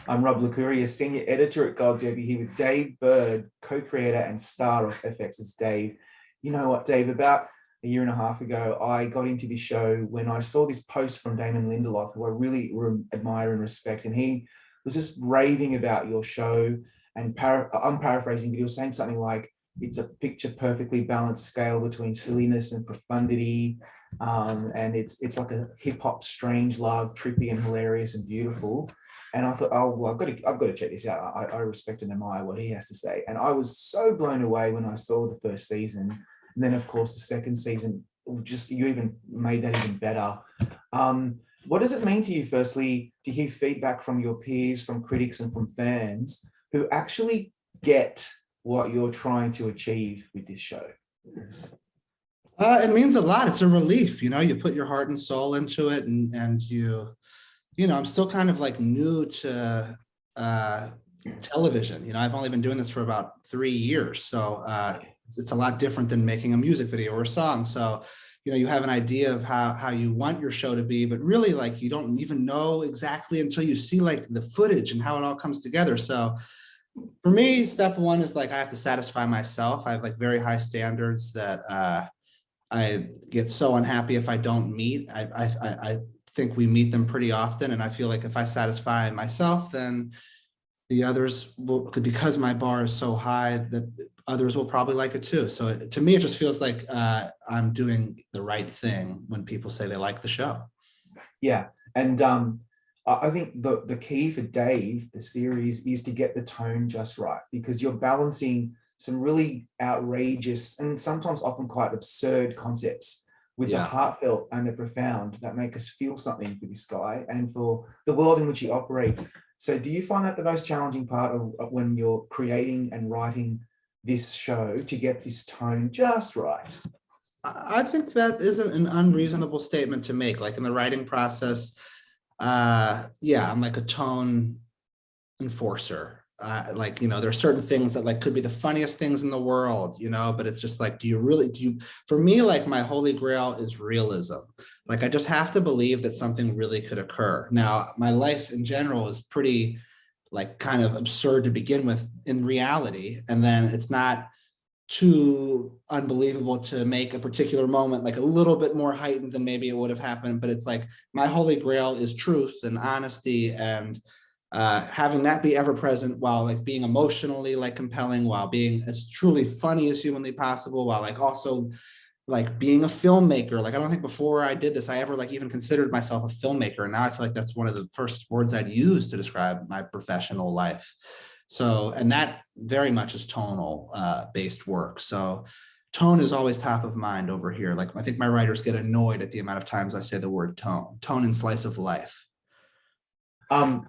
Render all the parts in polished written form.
I'm Rob Licuria, Senior Editor at Gold Derby, here with Dave Burd, co-creator and star of FX's Dave. You know what, Dave, about a year and a half ago, I got into this show when I saw this post from Damon Lindelof, who I really admire and respect, and he was just raving about your show, and I'm paraphrasing, but he was saying something like, it's a picture perfectly balanced scale between silliness and profundity, and it's like a hip hop strange love, trippy and hilarious and beautiful. And I thought, oh well, I've got to check this out. I respect and admire what he has to say. And I was so blown away when I saw the first season. And then of course the second season, just you even made that even better. What does it mean to you, firstly, to hear feedback from your peers, from critics and from fans who actually get what you're trying to achieve with this show? It means a lot. It's a relief, you put your heart and soul into it, and I'm still kind of like new to television. I've only been doing this for about 3 years. So it's a lot different than making a music video or a song. So, you have an idea of how you want your show to be, but really like you don't even know exactly until you see like the footage and how it all comes together. So for me, step one is like I have to satisfy myself. I have like very high standards that I get so unhappy if I don't meet. I think we meet them pretty often, and I feel like if I satisfy myself, then the others will, because my bar is so high, that others will probably like it too. So to me, it just feels like I'm doing the right thing when people say they like the show. Yeah, and I think the key for Dave, the series, is to get the tone just right, because you're balancing some really outrageous and sometimes often quite absurd concepts with the heartfelt and the profound that make us feel something for this guy and for the world in which he operates. So do you find that the most challenging part of when you're creating and writing this show, to get this tone just right? I think that isn't an unreasonable statement to make. Like in the writing process, yeah, I'm like a tone enforcer. There are certain things that like could be the funniest things in the world, but it's just like, for me, like my holy grail is realism. Like I just have to believe that something really could occur. Now, my life in general is pretty like kind of absurd to begin with in reality. And then it's not too unbelievable to make a particular moment like a little bit more heightened than maybe it would have happened. But it's like my holy grail is truth and honesty, and having that be ever present while like being emotionally like compelling, while being as truly funny as humanly possible, while like also like being a filmmaker. Like I don't think before I did this I ever like even considered myself a filmmaker, and now I feel like that's one of the first words I'd use to describe my professional life. So, and that very much is tonal based work. So tone is always top of mind over here. Like I think my writers get annoyed at the amount of times I say the word tone and slice of life.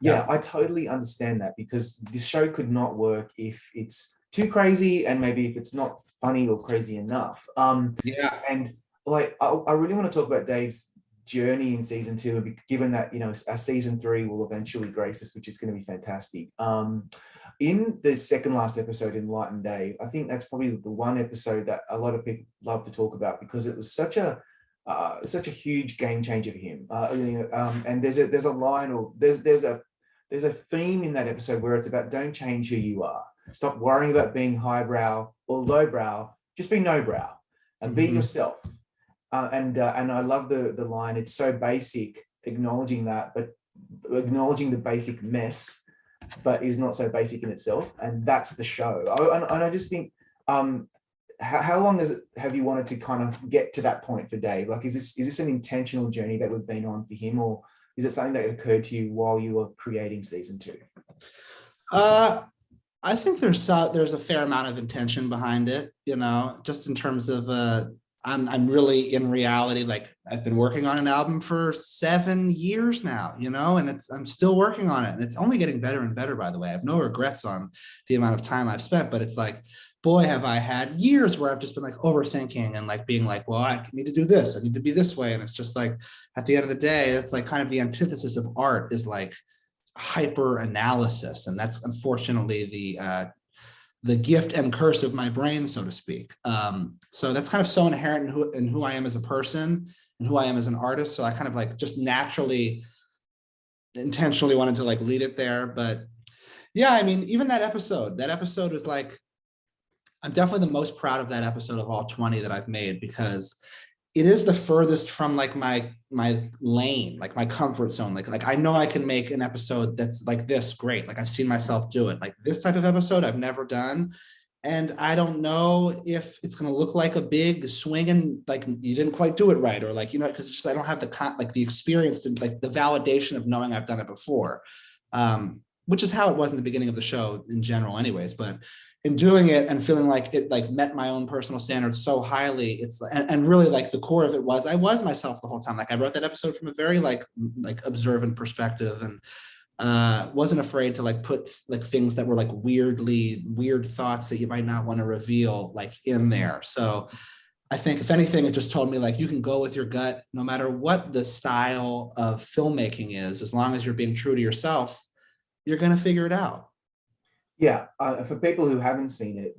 Yeah, I totally understand that, because this show could not work if it's too crazy, and maybe if it's not funny or crazy enough. Yeah. And like, I really want to talk about Dave's journey in season 2, given that, our season 3 will eventually grace us, which is going to be fantastic. In the second last episode, Enlightened Dave, I think that's probably the one episode that a lot of people love to talk about, because it was such a huge game changer for him. And there's a line, or there's a theme in that episode where it's about, don't change who you are. Stop worrying about being highbrow or lowbrow. Just be no brow and be yourself. And I love the line. It's so basic, acknowledging that, but acknowledging the basic mess, but is not so basic in itself. And that's the show. And I just think, how long have you wanted to kind of get to that point for Dave? Like, is this an intentional journey that we've been on for him, or is it something that occurred to you while you were creating season 2? I think there's a fair amount of intention behind it, just in terms of I'm really, in reality, like I've been working on an album for 7 years now, and I'm still working on it, and it's only getting better and better, by the way. I have no regrets on the amount of time I've spent, but it's like, boy, have I had years where I've just been like overthinking and like being like, well, I need to do this, I need to be this way. And it's just like, at the end of the day, it's like kind of the antithesis of art is like hyper analysis. And that's unfortunately the gift and curse of my brain, so to speak. So that's kind of so inherent in who I am as a person and who I am as an artist. So I kind of like just naturally intentionally wanted to like lead it there. But yeah, I mean, even that episode was like, I'm definitely the most proud of that episode of all 20 that I've made, because it is the furthest from like my lane, like my comfort zone. Like I know I can make an episode that's like this great. Like I've seen myself do it. Like this type of episode I've never done. And I don't know if it's going to look like a big swing and like you didn't quite do it right, or like, you know, because it's just I don't have like the experience and like the validation of knowing I've done it before, which is how it was in the beginning of the show in general, anyways. But in doing it and feeling like it like met my own personal standards so highly, it's and really like the core of it was I was myself the whole time. Like I wrote that episode from a very like observant perspective, and wasn't afraid to like put like things that were like weird thoughts that you might not want to reveal like in there. So I think if anything, it just told me like you can go with your gut no matter what the style of filmmaking is, as long as you're being true to yourself, you're going to figure it out. Yeah, for people who haven't seen it,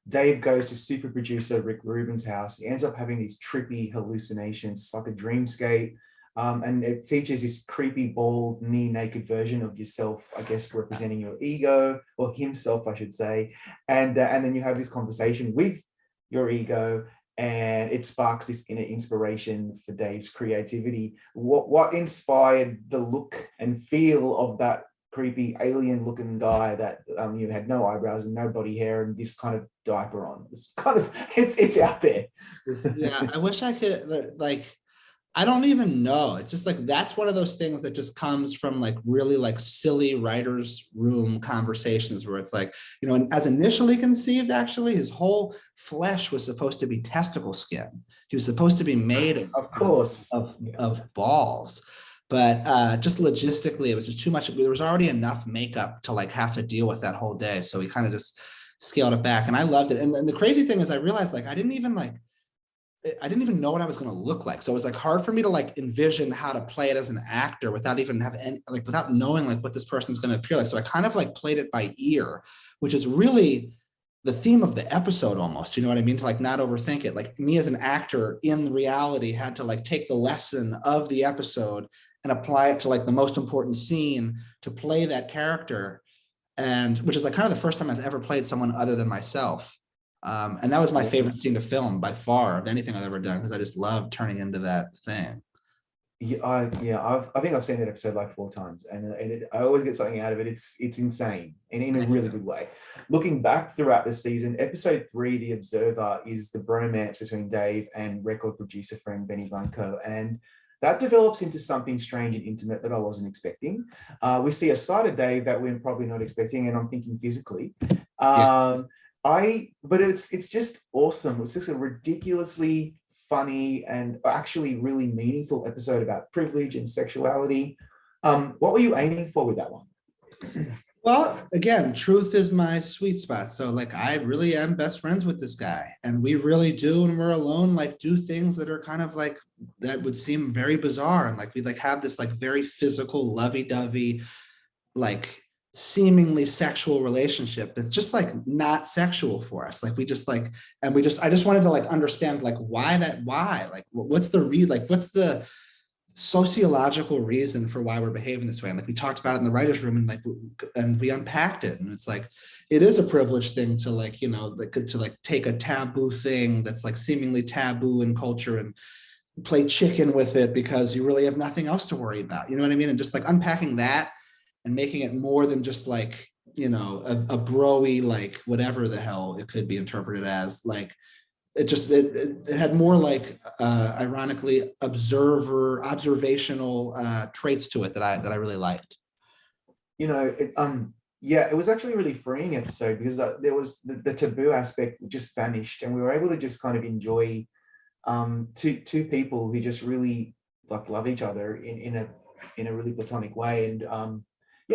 Dave goes to super producer Rick Rubin's house. He ends up having these trippy hallucinations, like a dreamscape. And it features this creepy, bald, near-naked version of yourself, I guess, representing your ego, or himself, I should say. And then you have this conversation with your ego, and it sparks this inner inspiration for Dave's creativity. What inspired the look and feel of that creepy alien looking guy that you had no eyebrows and no body hair and this kind of diaper on? It's kind of it's out there. Yeah, I wish I could like, I don't even know. It's just like that's one of those things that just comes from like really like silly writers' room conversations where it's like, you know, and as initially conceived, actually, his whole flesh was supposed to be testicle skin. He was supposed to be made of course of balls. But just logistically, it was just too much. There was already enough makeup to like have to deal with that whole day. So we kind of just scaled it back, and I loved it. And the crazy thing is I realized like I didn't even know what I was going to look like. So it was like hard for me to like envision how to play it as an actor without even having any, like without knowing like what this person's going to appear like. So I kind of like played it by ear, which is really the theme of the episode almost, you know what I mean? To like not overthink it. Like me as an actor in reality had to like take the lesson of the episode and apply it to like the most important scene to play that character. And which is like kind of the first time I've ever played someone other than myself. And that was my favorite scene to film by far of anything I've ever done, because I just love turning into that thing. Yeah, I think I've seen that episode like 4 times, and I always get something out of it. It's insane and in a really good way. Looking back throughout the season, episode 3, The Observer, is the bromance between Dave and record producer friend Benny Blanco, and that develops into something strange and intimate that I wasn't expecting. We see a side of Dave that we're probably not expecting, and I'm thinking physically. But it's just awesome. It's just a ridiculously funny and actually really meaningful episode about privilege and sexuality. What were you aiming for with that one? Well, again, truth is my sweet spot. So like I really am best friends with this guy, and we really do, when we're alone, like do things that are kind of like that would seem very bizarre. And like we like have this like very physical, lovey-dovey, like seemingly sexual relationship that's just like not sexual for us. Like we just like, and I just wanted to like understand like why like what's the sociological reason for why we're behaving this way. And like we talked about it in the writer's room, and we unpacked it. And it's like, it is a privileged thing to like, you know, like to like take a taboo thing that's like seemingly taboo in culture and play chicken with it because you really have nothing else to worry about. You know what I mean? And just like unpacking that and making it more than just like, you know, a bro-y, like whatever the hell it could be interpreted as. Like it had more like ironically observational traits to it that I really liked. You know, it was actually a really freeing episode because there was the taboo aspect just vanished, and we were able to just kind of enjoy two people who just really like love each other in a really platonic way. And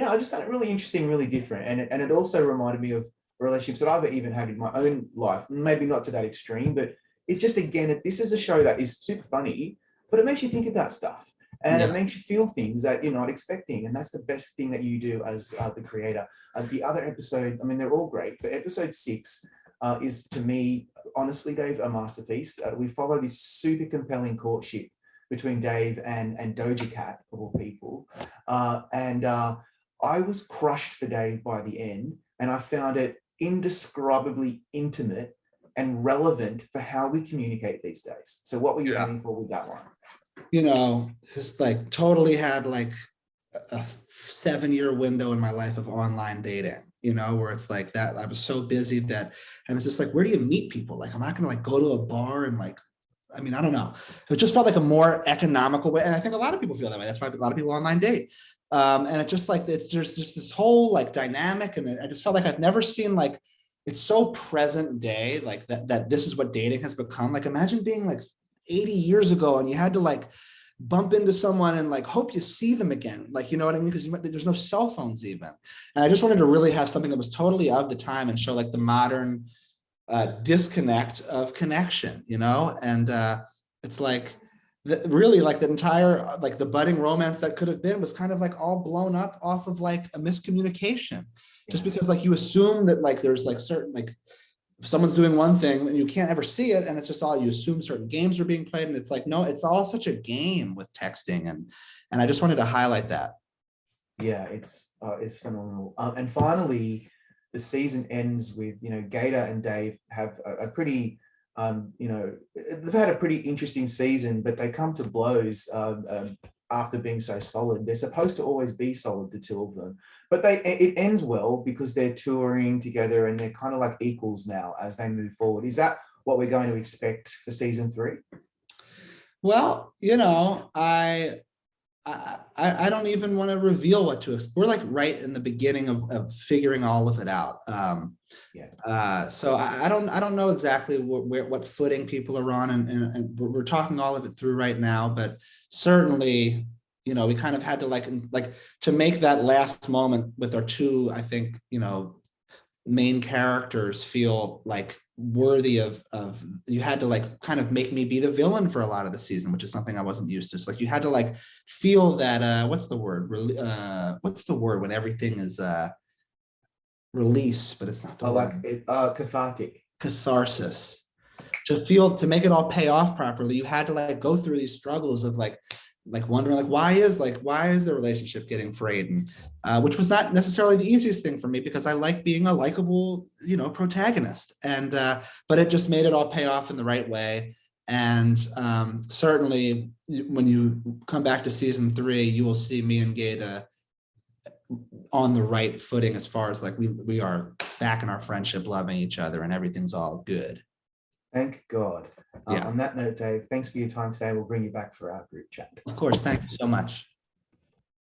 I just found it really interesting, really different. And it also reminded me of relationships that I've even had in my own life, maybe not to that extreme, but it just, again, this is a show that is super funny, but it makes you think about stuff, and it makes you feel things that you're not expecting. And that's the best thing that you do as the creator. The other episode, I mean, they're all great, but episode 6 is, to me, honestly, Dave, a masterpiece. We follow this super compelling courtship between Dave and Doja Cat, of all people. I was crushed for Dave by the end, and I found it indescribably intimate and relevant for how we communicate these days. So what were you aiming for with that one? You know, just like totally had like a 7-year window in my life of online dating, you know, where it's like that I was so busy that, and it's just like, where do you meet people? Like, I'm not gonna like go to a bar and like, I mean, I don't know. It just felt like a more economical way. And I think a lot of people feel that way. That's why a lot of people online date. And it just like, it's just this whole like dynamic. And I just felt like I've never seen like, it's so present day, like that this is what dating has become. Like, imagine being like 80 years ago and you had to like bump into someone and like hope you see them again, like, you know what I mean, because there's no cell phones even. And I just wanted to really have something that was totally of the time and show like the modern disconnect of connection, you know. And it's like really like the entire like the budding romance that could have been was kind of like all blown up off of like a miscommunication, just because like you assume that like there's like certain like someone's doing one thing and you can't ever see it, and it's just all you assume certain games are being played, and it's like, no, it's all such a game with texting. And I just wanted to highlight that. Yeah, it's phenomenal. And finally, the season ends with, you know, Gator and Dave have a pretty you know, they've had a pretty interesting season, but they come to blows after being so solid. They're supposed to always be solid, the two of them, but it ends well because they're touring together and they're kind of like equals now as they move forward. Is that what we're going to expect for season 3? Well, you know, I don't even want to reveal what to expect. We're like right in the beginning of figuring all of it out. So I don't know exactly what footing people are on, and we're talking all of it through right now. But certainly, you know, we kind of had to like to make that last moment with our two, I think, you know, main characters feel like worthy of you had to like kind of make me be the villain for a lot of the season, which is something I wasn't used to. So like you had to like feel that what's the word when everything is release, but it's not the word. Catharsis. To make it all pay off properly, you had to like go through these struggles of like wondering like why is the relationship getting frayed, and which was not necessarily the easiest thing for me because I like being a likable, you know, protagonist, and but it just made it all pay off in the right way. And certainly when you come back to season 3, you will see me and Gata on the right footing as far as like we are back in our friendship, loving each other, and everything's all good. Thank God. Yeah. On that note, Dave, thanks for your time today. We'll bring you back for our group chat. Of course. Thank you so much.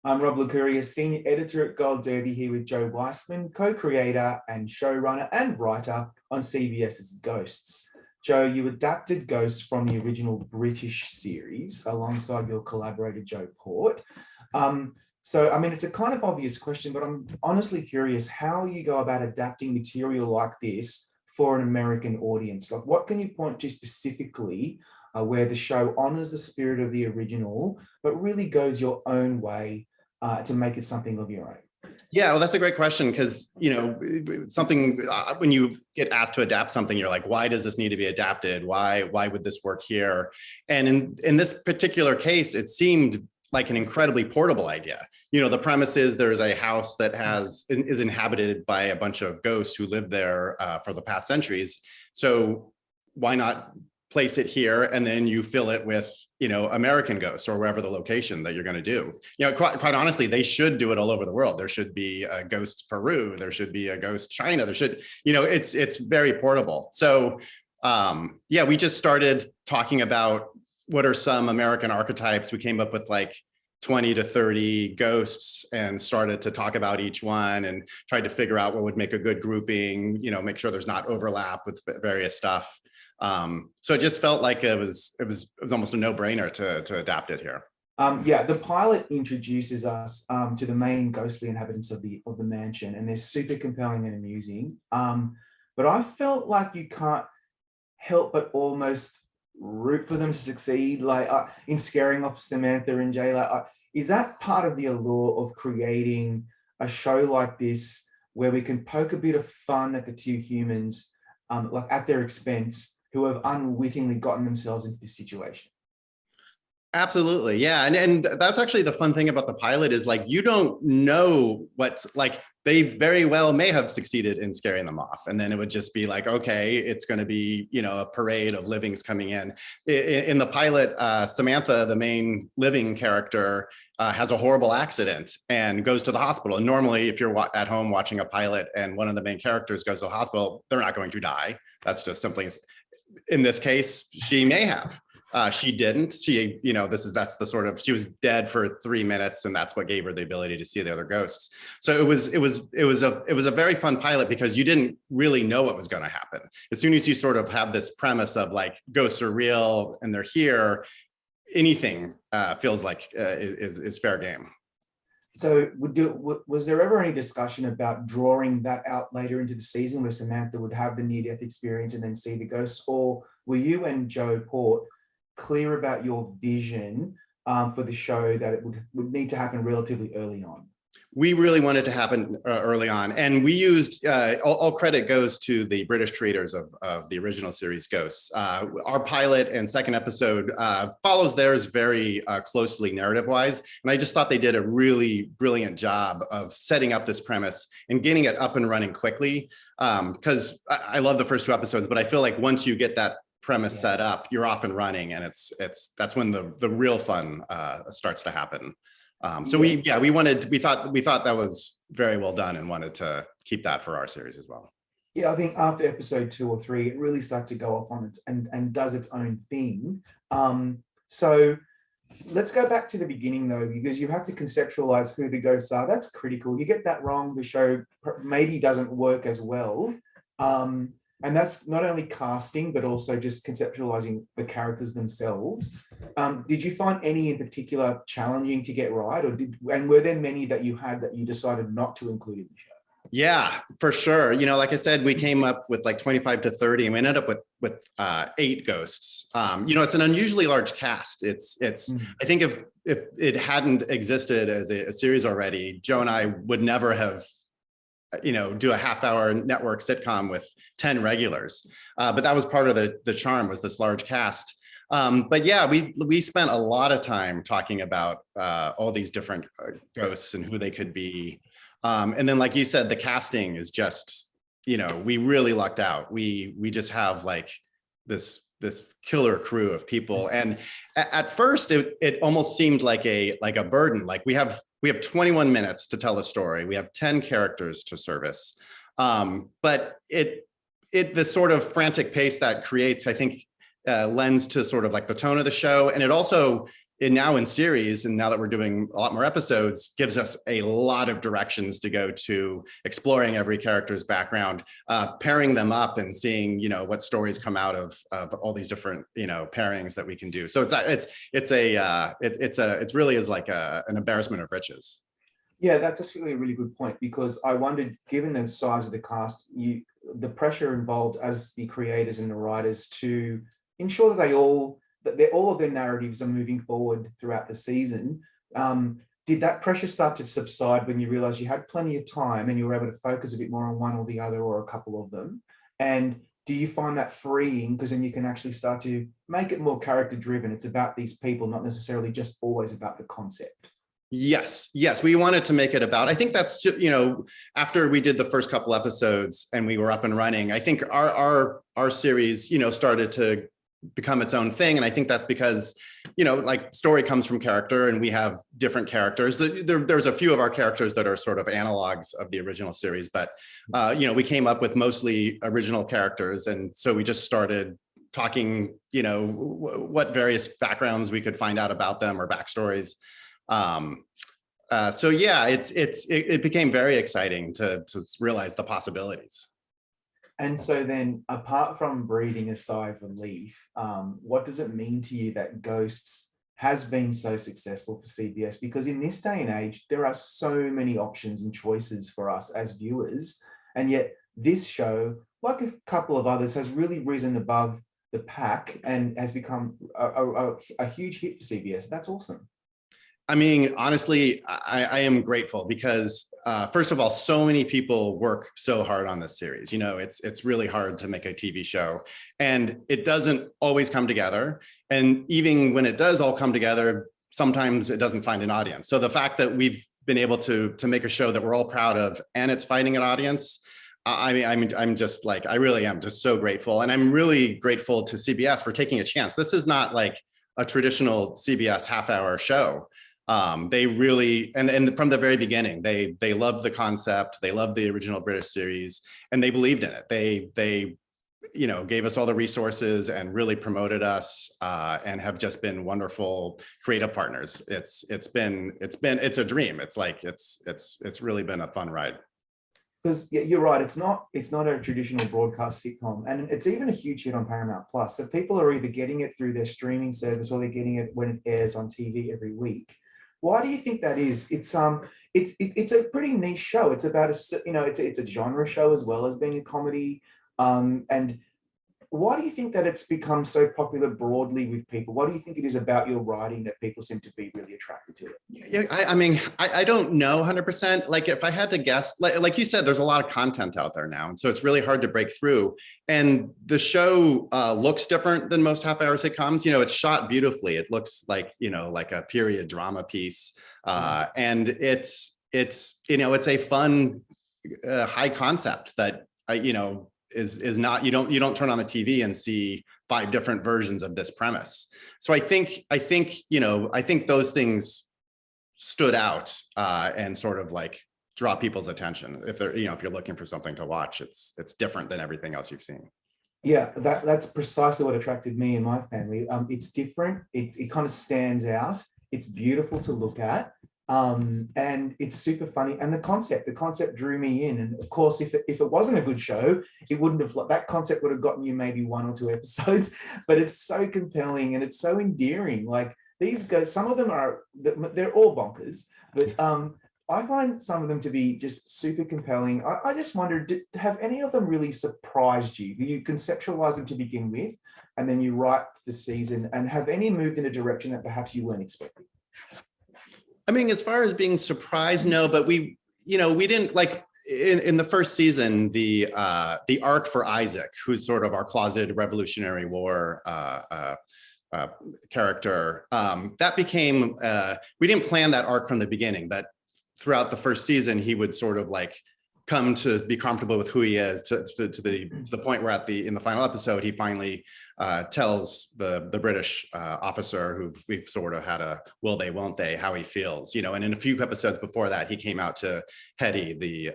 I'm Rob Licuria, Senior Editor at Gold Derby, here with Joe Wiseman, co-creator and showrunner and writer on CBS's Ghosts. Joe, you adapted Ghosts from the original British series alongside your collaborator, Joe Port. So, I mean, it's a kind of obvious question, but I'm honestly curious how you go about adapting material like this for an American audience. Like, what can you point to specifically where the show honors the spirit of the original, but really goes your own way to make it something of your own? Yeah, well, that's a great question because, you know, something when you get asked to adapt something, you're like, why does this need to be adapted? Why would this work here? And in this particular case, it seemed like an incredibly portable idea. You know, the premise is there's a house that is inhabited by a bunch of ghosts who lived there for the past centuries. So why not place it here and then you fill it with, you know, American ghosts or wherever the location that you're going to do. You know, quite honestly, they should do it all over the world. There should be a ghost Peru. There should be a ghost China. There should, you know, it's very portable. So yeah, we just started talking about what are some American archetypes. We came up with like 20 to 30 ghosts and started to talk about each one and tried to figure out what would make a good grouping, you know, make sure there's not overlap with various stuff. So it just felt like it was almost a no-brainer to adapt it here. Yeah, the pilot introduces us to the main ghostly inhabitants of the mansion, and they're super compelling and amusing. But I felt like you can't help but almost root for them to succeed, like in scaring off Samantha and Jay. Like, is that part of the allure of creating a show like this, where we can poke a bit of fun at the two humans, like at their expense, who have unwittingly gotten themselves into this situation? Absolutely. Yeah. And that's actually the fun thing about the pilot is like, you don't know what's like, they very well may have succeeded in scaring them off. And then it would just be like, okay, it's going to be, a parade of livings coming in. In the pilot, Samantha, the main living character, has a horrible accident and goes to the hospital. And normally if you're at home watching a pilot and one of the main characters goes to the hospital, they're not going to die. That's just simply, in this case, she may have. She didn't. She, that's the sort of, she was dead for 3 minutes, and that's what gave her the ability to see the other ghosts. So it was a very fun pilot because you didn't really know what was going to happen. As soon as you sort of have this premise of like ghosts are real and they're here, anything feels like is fair game. So was there ever any discussion about drawing that out later into the season where Samantha would have the near-death experience and then see the ghosts? Or were you and Joe Port clear about your vision for the show that it would need to happen relatively early on? We really wanted to happen early on, and we used all credit goes to the British creators of the original series Ghosts. Our pilot and second episode follows theirs very closely narrative-wise, and I just thought they did a really brilliant job of setting up this premise and getting it up and running quickly. Because I love the first 2 episodes, but I feel like once you get that premise set up, you're off and running, and that's when the real fun starts to happen. We thought that was very well done and wanted to keep that for our series as well. Yeah, I think after episode 2 or 3, it really starts to go off on it and does its own thing. So let's go back to the beginning though, because you have to conceptualize who the ghosts are. That's critical. You get that wrong, the show maybe doesn't work as well. And that's not only casting, but also just conceptualizing the characters themselves. Did you find any in particular challenging to get right? And were there many that you decided not to include in the show? Yeah, for sure. Like I said, we came up with like 25 to 30 and we ended up with 8 ghosts. It's an unusually large cast. I think if it hadn't existed as a series already, Joe and I would never have do a half-hour network sitcom with 10 regulars. But that was part of the charm, was this large cast. But yeah, we spent a lot of time talking about all these different ghosts and who they could be. And then, like you said, the casting is just, we really lucked out. We just have like this killer crew of people. And at first it almost seemed like a burden. Like we have 21 minutes to tell a story. We have 10 characters to service. But the sort of frantic pace that creates, I think, lends to sort of like the tone of the show. And it also, now in series, and now that we're doing a lot more episodes, gives us a lot of directions to go to, exploring every character's background, pairing them up and seeing, what stories come out of all these different, pairings that we can do. So it really is like an embarrassment of riches. Yeah, that's actually a really good point, because I wondered, given the size of the cast, the pressure involved as the creators and the writers to ensure that all of their narratives are moving forward throughout the season. Did that pressure start to subside when you realized you had plenty of time and you were able to focus a bit more on one or the other or a couple of them? And do you find that freeing, because then you can actually start to make it more character driven? It's about these people, not necessarily just always about the concept. Yes, we wanted to make it about, I think that's, after we did the first couple episodes and we were up and running, I think our series, started to become its own thing. And I think that's because, like, story comes from character, and we have different characters. There's a few of our characters that are sort of analogs of the original series, but, we came up with mostly original characters. And so we just started talking, what various backgrounds we could find out about them, or backstories. So yeah, it became very exciting to realize the possibilities. And so then, apart from breathing a sigh of relief, what does it mean to you that Ghosts has been so successful for CBS? Because in this day and age, there are so many options and choices for us as viewers. And yet this show, like a couple of others, has really risen above the pack and has become a huge hit for CBS. That's awesome. I mean, honestly, I am grateful because first of all, so many people work so hard on this series. You know, it's really hard to make a TV show, and it doesn't always come together. And even when it does all come together, sometimes it doesn't find an audience. So the fact that we've been able to make a show that we're all proud of and it's finding an audience, I mean, I'm just like, I really am just so grateful. And I'm really grateful to CBS for taking a chance. This is not like a traditional CBS half-hour show. They really, and from the very beginning, they loved the concept, they loved the original British series, and they believed in it. They you know, gave us all the resources and really promoted us, and have just been wonderful creative partners. It's a dream. It's like, it's really been a fun ride. Because you're right, it's not a traditional broadcast sitcom, and it's even a huge hit on Paramount Plus. So people are either getting it through their streaming service or they're getting it when it airs on TV every week. Why do you think that is? It's a pretty niche show. It's about it's a genre show as well as being a comedy. And why do you think that it's become so popular broadly with people? What do you think it is about your writing that people seem to be really attracted to it? Yeah, I mean, I don't know 100%. Like if I had to guess, like you said, there's a lot of content out there now. And so it's really hard to break through. And the show looks different than most half-hour sitcoms. You know, it's shot beautifully. It looks like, you know, like a period drama piece. And it's a fun, high concept that, you know, is not, you don't turn on the TV and see 5 different versions of this premise. So I think those things stood out and sort of like draw people's attention. If they're, if you're looking for something to watch, it's different than everything else you've seen. Yeah, that's precisely what attracted me and my family. It's different. It kind of stands out. It's beautiful to look at. And it's super funny. And the concept drew me in. And of course, if it wasn't a good show, it wouldn't have, that concept would have gotten you maybe 1 or 2 episodes, but it's so compelling and it's so endearing. Like these guys, some of them they're all bonkers, but I find some of them to be just super compelling. I just wondered, have any of them really surprised you? You conceptualize them to begin with, and then you write the season, and have any moved in a direction that perhaps you weren't expecting? I mean, as far as being surprised, no, but we didn't like in the first season, the arc for Isaac, who's sort of our closeted Revolutionary War character, that became, we didn't plan that arc from the beginning, but throughout the first season, he would sort of like come to be comfortable with who he is to the point where in the final episode, he finally tells the British officer who we've sort of had a will they, won't they, how he feels, and in a few episodes before that, he came out to Hetty, the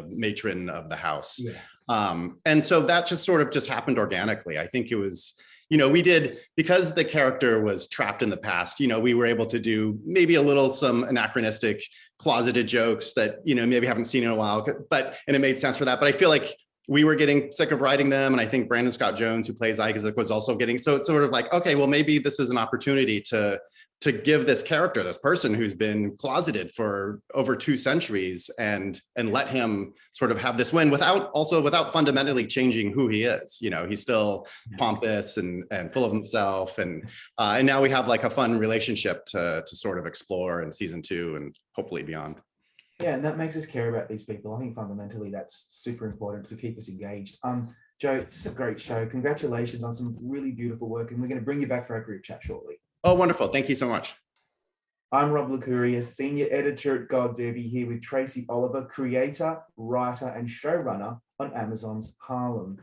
matron of the house. Yeah. And so that just sort of happened organically. I think it was, we did, because the character was trapped in the past, we were able to do maybe some anachronistic closeted jokes that, maybe haven't seen in a while, and it made sense for that. But I feel like we were getting sick of writing them. And I think Brandon Scott Jones, who plays Isaac, was also getting, so it's sort of like, okay, well, maybe this is an opportunity to give this character, this person who's been closeted for over 2 centuries, and let him sort of have this win without fundamentally changing who he is. He's still pompous and full of himself. And now we have like a fun relationship to sort of explore in season 2 and hopefully beyond. Yeah, and that makes us care about these people. I think fundamentally that's super important to keep us engaged. Joe, it's a great show. Congratulations on some really beautiful work, and we're going to bring you back for our group chat shortly. Oh, wonderful. Thank you so much. I'm Rob Licuria, Senior Editor at God Derby, here with Tracy Oliver, creator, writer, and showrunner on Amazon's Harlem.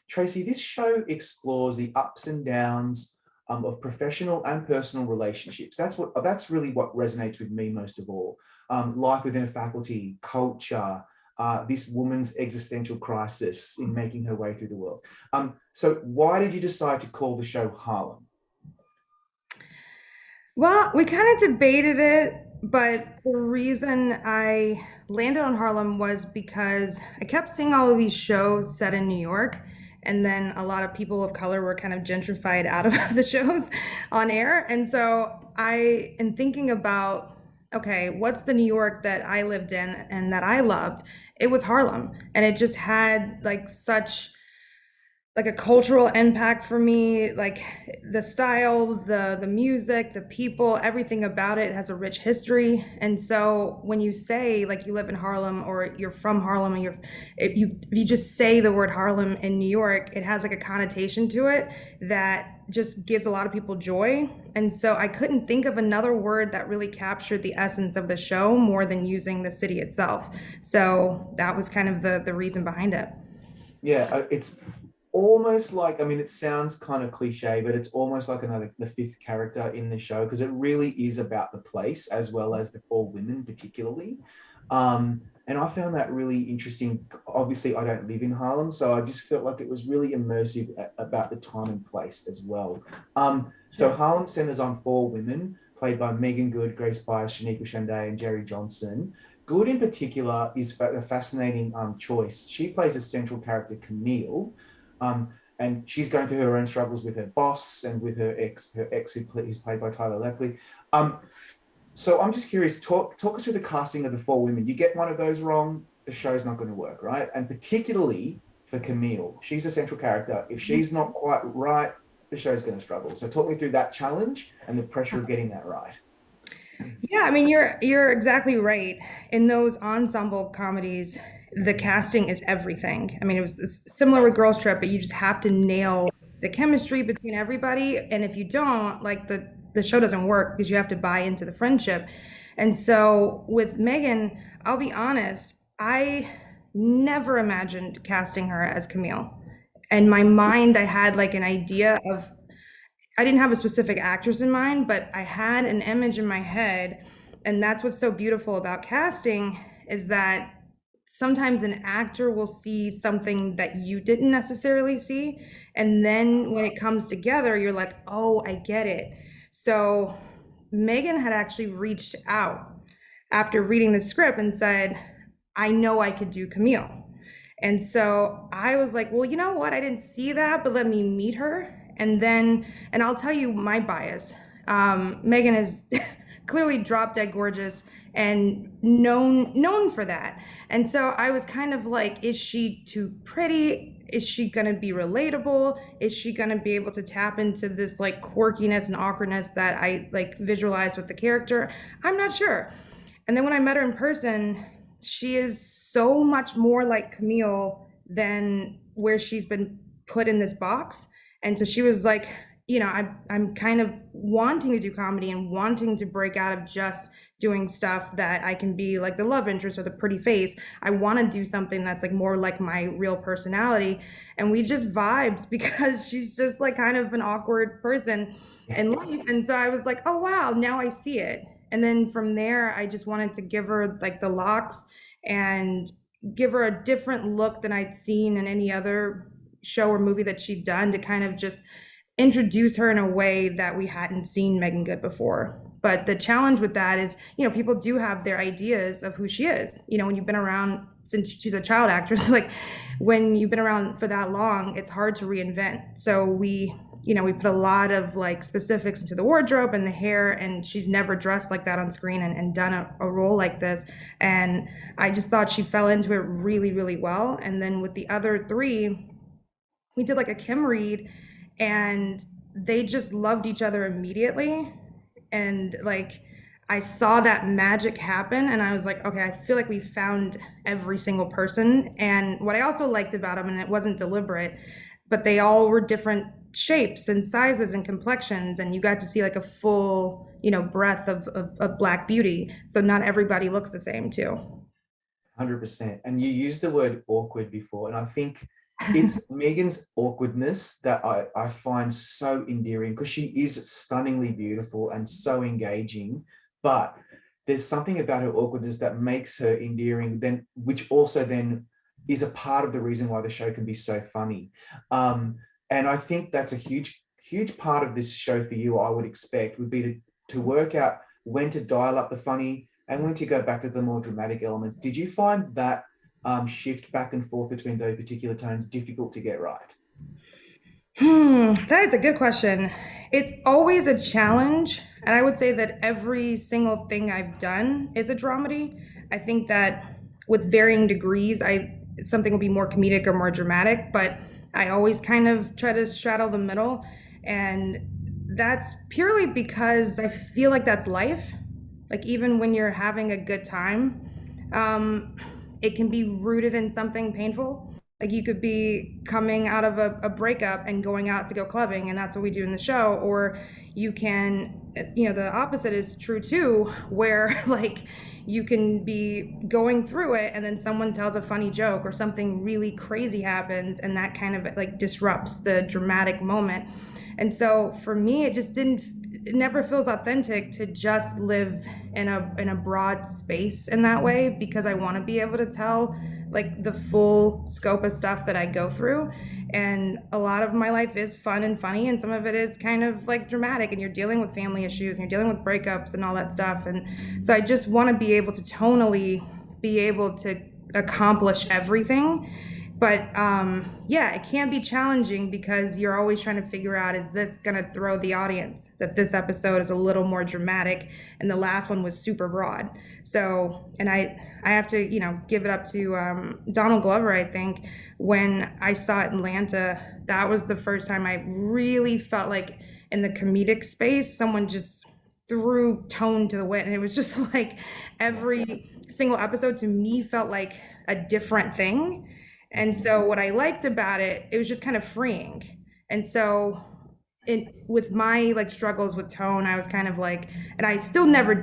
Tracy, this show explores the ups and downs of professional and personal relationships. That's really what resonates with me most of all. Life within a faculty, culture, this woman's existential crisis in making her way through the world. So why did you decide to call the show Harlem? Well, we kind of debated it, but the reason I landed on Harlem was because I kept seeing all of these shows set in New York, and then a lot of people of color were kind of gentrified out of the shows on air. And so I am thinking about, okay, what's the New York that I lived in and that I loved? It was Harlem. And it just had like such like a cultural impact for me, like the style, the music, the people, everything about it has a rich history. And so when you say like you live in Harlem or you're from Harlem and if you just say the word Harlem in New York, it has like a connotation to it that just gives a lot of people joy. And so I couldn't think of another word that really captured the essence of the show more than using the city itself. So that was kind of the reason behind it. Yeah, it's almost like, I mean, it sounds kind of cliche, but it's almost like the fifth character in the show, because it really is about the place as well as the four women particularly. And I found that really interesting. Obviously, I don't live in Harlem, so I just felt like it was really immersive about the time and place as well. So Harlem centers on four women played by Megan Good, Grace Byers, Shanika Shande, and Jerry Johnson. Good in particular is a fascinating choice. She plays a central character, Camille, and she's going through her own struggles with her boss and with her ex who's played by Tyler Leckley. So I'm just curious, talk us through the casting of the four women. You get one of those wrong, the show's not going to work, right? And particularly for Camille, she's a central character. If she's not quite right, the show's going to struggle. So talk me through that challenge and the pressure of getting that right. Yeah, I mean you're exactly right. In those ensemble comedies, the casting is everything. I mean, it was similar with Girls Trip, but you just have to nail the chemistry between everybody. And if you don't, like the show doesn't work because you have to buy into the friendship. And so with Megan, I'll be honest, I never imagined casting her as Camille. In my mind, I had like an idea of I didn't have a specific actress in mind, but I had an image in my head. And that's what's so beautiful about casting is that sometimes an actor will see something that you didn't necessarily see. And then when it comes together, you're like, oh, I get it. So Megan had actually reached out after reading the script and said, I know I could do Camille. And so I was like, well, you know what? I didn't see that, but let me meet her. And I'll tell you my bias. Megan is clearly drop dead gorgeous and known for that. And so I was kind of like, is she too pretty? Is she gonna be relatable? Is she gonna be able to tap into this like quirkiness and awkwardness that I like visualize with the character? I'm not sure. And then when I met her in person, she is so much more like Camille than where she's been put in this box. And so she was like, you know, I'm kind of wanting to do comedy and wanting to break out of just doing stuff that I can be like the love interest with a pretty face. I want to do something that's like more like my real personality. And we just vibed because she's just like kind of an awkward person in life. And so I was like, oh, wow, now I see it. And then from there, I just wanted to give her like the locks and give her a different look than I'd seen in any other show or movie that she'd done to kind of just introduce her in a way that we hadn't seen Megan Good before. But the challenge with that is, you know, people do have their ideas of who she is. You know, when you've been around since she's a child actress, like when you've been around for that long, it's hard to reinvent. So we put a lot of like specifics into the wardrobe and the hair, and she's never dressed like that on screen and done a role like this. And I just thought she fell into it really, really well. And then with the other three, we did like a Kim read and they just loved each other immediately. And like, I saw that magic happen and I was like, okay, I feel like we found every single person. And what I also liked about them, and it wasn't deliberate, but they all were different shapes and sizes and complexions, and you got to see like a full, breadth of Black beauty. So not everybody looks the same too. 100%. And you used the word awkward before, and I think it's Megan's awkwardness that I find so endearing, because she is stunningly beautiful and so engaging, but there's something about her awkwardness that makes her endearing, then which also then is a part of the reason why the show can be so funny. And I think that's a huge part of this show for you, I would expect, would be to work out when to dial up the funny and when to go back to the more dramatic elements. Did you find that shift back and forth between those particular tones difficult to get right? That is a good question. It's always a challenge. And I would say that every single thing I've done is a dramedy. I think that with varying degrees, something will be more comedic or more dramatic, but I always kind of try to straddle the middle. And that's purely because I feel like that's life. Like, even when you're having a good time, it can be rooted in something painful. Like, you could be coming out of a breakup and going out to go clubbing, and that's what we do in the show. Or you can, the opposite is true too, where like you can be going through it and then someone tells a funny joke or something really crazy happens, and that kind of like disrupts the dramatic moment. And so for me, it never feels authentic to just live in a broad space in that way, because I want to be able to tell like the full scope of stuff that I go through. And a lot of my life is fun and funny, and some of it is kind of like dramatic, and you're dealing with family issues and you're dealing with breakups and all that stuff. And so I just want to be able to tonally be able to accomplish everything. But yeah, it can be challenging because you're always trying to figure out, is this going to throw the audience that this episode is a little more dramatic and the last one was super broad. So, and I have to, give it up to Donald Glover. I think when I saw Atlanta, that was the first time I really felt like in the comedic space, someone just threw tone to the wind. And it was just like every single episode to me felt like a different thing. And so what I liked about it, it was just kind of freeing. And so with my like struggles with tone, I was kind of like, and I still never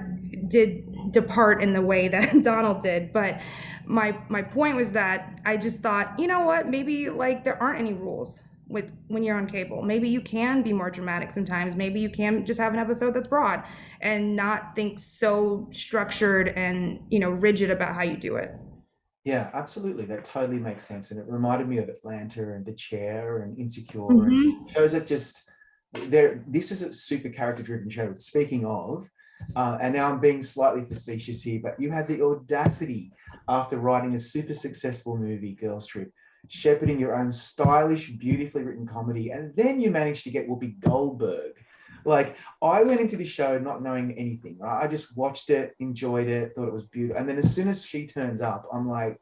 did depart in the way that Donald did. But my point was that I just thought, you know what, maybe like there aren't any rules with when you're on cable. Maybe you can be more dramatic sometimes. Maybe you can just have an episode that's broad and not think so structured and, rigid about how you do it. Yeah, absolutely. That totally makes sense. And it reminded me of Atlanta and The Chair and Insecure, Mm-hmm. and shows that just there. This is a super character-driven show. Speaking of, and now I'm being slightly facetious here, but you had the audacity, after writing a super successful movie, Girls Trip, shepherding your own stylish, beautifully written comedy, and then you managed to get Whoopi Goldberg. Like, I went into the show not knowing anything, right? I just watched it, enjoyed it, thought it was beautiful. And then as soon as she turns up, I'm like,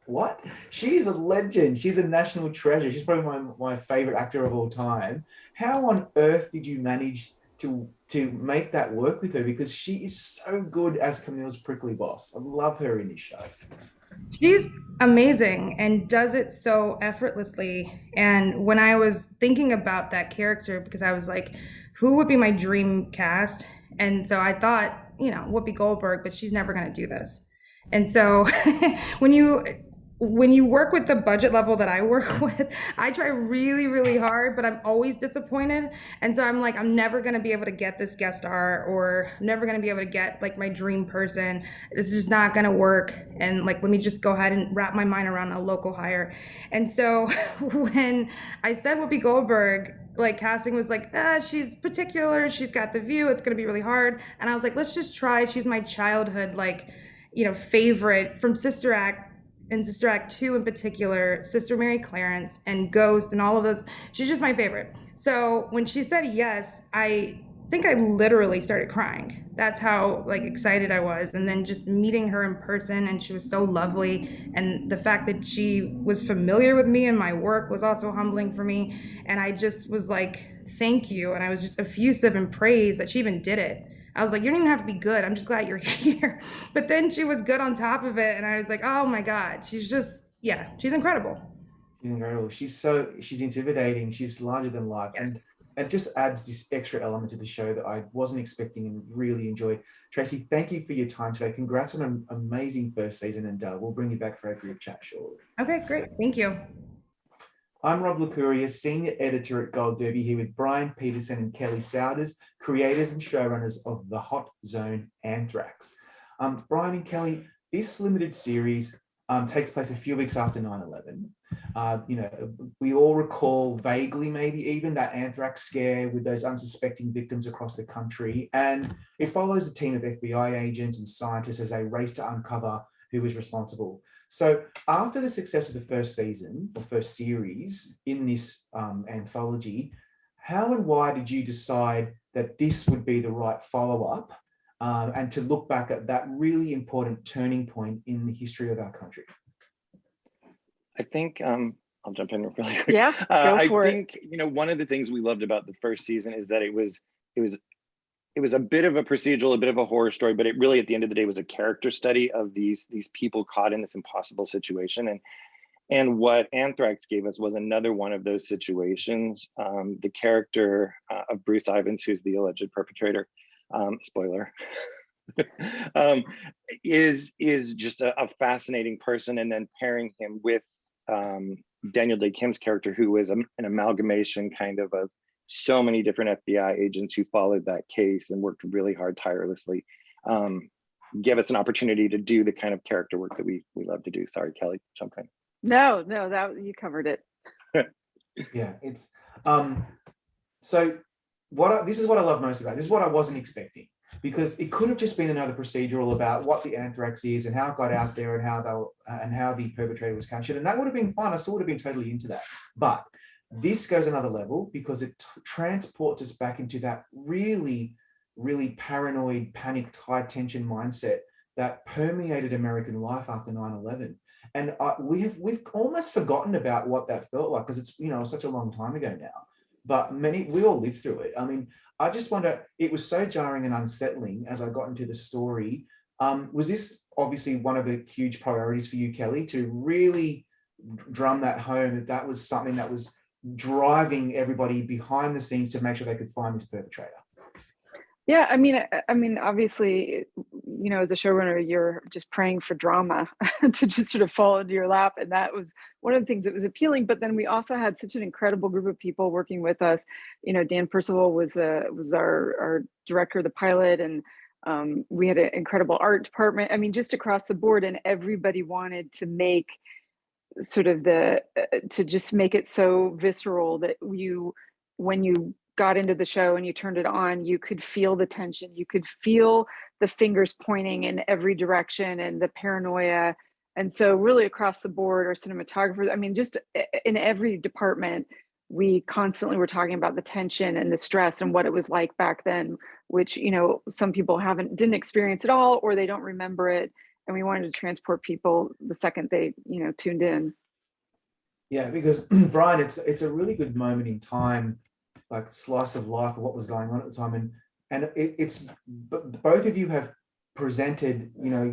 what? She's a legend. She's a national treasure. She's probably my favorite actor of all time. How on earth did you manage to make that work with her? Because she is so good as Camille's prickly boss. I love her in this show. She's amazing and does it so effortlessly. And when I was thinking about that character, because I was like, who would be my dream cast? And so I thought, Whoopi Goldberg, but she's never going to do this. And so when you work with the budget level that I work with, I try really, really hard, but I'm always disappointed. And so I'm like, I'm never going to be able to get this guest star, or I'm never going to be able to get like my dream person. It's just not going to work. And like, let me just go ahead and wrap my mind around a local hire. And so when I said Whoopi Goldberg, like casting was like, she's particular, she's got the view, it's going to be really hard. And I was like, let's just try. She's my childhood, like, favorite from Sister Act, and Sister Act 2 in particular, Sister Mary Clarence and Ghost and all of those. She's just my favorite. So when she said yes, I think I literally started crying. That's how like excited I was. And then just meeting her in person, and she was so lovely. And the fact that she was familiar with me and my work was also humbling for me. And I just was like, thank you. And I was just effusive in praise that she even did it. I was like, you don't even have to be good. I'm just glad you're here. But then she was good on top of it. And I was like, oh my God, she's just, she's incredible. She's incredible. She's intimidating. She's larger than life. Yeah. And it just adds this extra element to the show that I wasn't expecting and really enjoyed. Tracy, thank you for your time today. Congrats on an amazing first season, and we'll bring you back for a group chat shortly. Okay, great. Thank you. I'm Rob Licuria, Senior Editor at Gold Derby, here with Brian Peterson and Kelly Souders, creators and showrunners of The Hot Zone Anthrax. Brian and Kelly, this limited series takes place a few weeks after 9/11. We all recall vaguely, maybe even, that anthrax scare with those unsuspecting victims across the country. And it follows a team of FBI agents and scientists as they race to uncover who was responsible. So after the success of the first season or first series in this anthology, how and why did you decide that this would be the right follow-up and to look back at that really important turning point in the history of our country? I think I'll jump in really quick. Yeah, go for I it. think, you know, one of the things we loved about the first season is that it was a bit of a procedural, a bit of a horror story, but it really, at the end of the day, was a character study of these people caught in this impossible situation. And what Anthrax gave us was another one of those situations. The character of Bruce Ivins, who's the alleged perpetrator, spoiler, is just a fascinating person. And then pairing him with Daniel Day Kim's character, who is an amalgamation kind of so many different FBI agents who followed that case and worked really hard, tirelessly, give us an opportunity to do the kind of character work that we love to do. Sorry, Kelly, jump in. No, that you covered it. Yeah, it's so this is what I love most about it. This is what I wasn't expecting, because it could have just been another procedural about what the Anthrax is and how it got out there and how the perpetrator was captured, and that would have been fun. I still would have been totally into that, but this goes another level because it transports us back into that really, really paranoid, panicked, high tension mindset that permeated American life after 9/11. And we've almost forgotten about what that felt like, because it's, you know, such a long time ago now. But we all lived through it. I mean, I just wonder, it was so jarring and unsettling as I got into the story. Was this obviously one of the huge priorities for you, Kelly, to really drum that home, that was something that was driving everybody behind the scenes to make sure they could find this perpetrator? Yeah, I mean, obviously, you know, as a showrunner, you're just praying for drama to just sort of fall into your lap, and that was one of the things that was appealing. But then we also had such an incredible group of people working with us. You know, Dan Percival was our director of the pilot, and we had an incredible art department. I mean, just across the board, and everybody wanted to make sort of to just make it so visceral that when you got into the show and you turned it on, you could feel the tension, you could feel the fingers pointing in every direction and the paranoia. And so really across the board, our cinematographers, I mean, just in every department, we constantly were talking about the tension and the stress and what it was like back then, which, you know, some people didn't experience at all, or they don't remember it. And we wanted to transport people the second they, you know, tuned in. Yeah, because Brian, it's a really good moment in time, like slice of life of what was going on at the time, and it's both of you have presented, you know,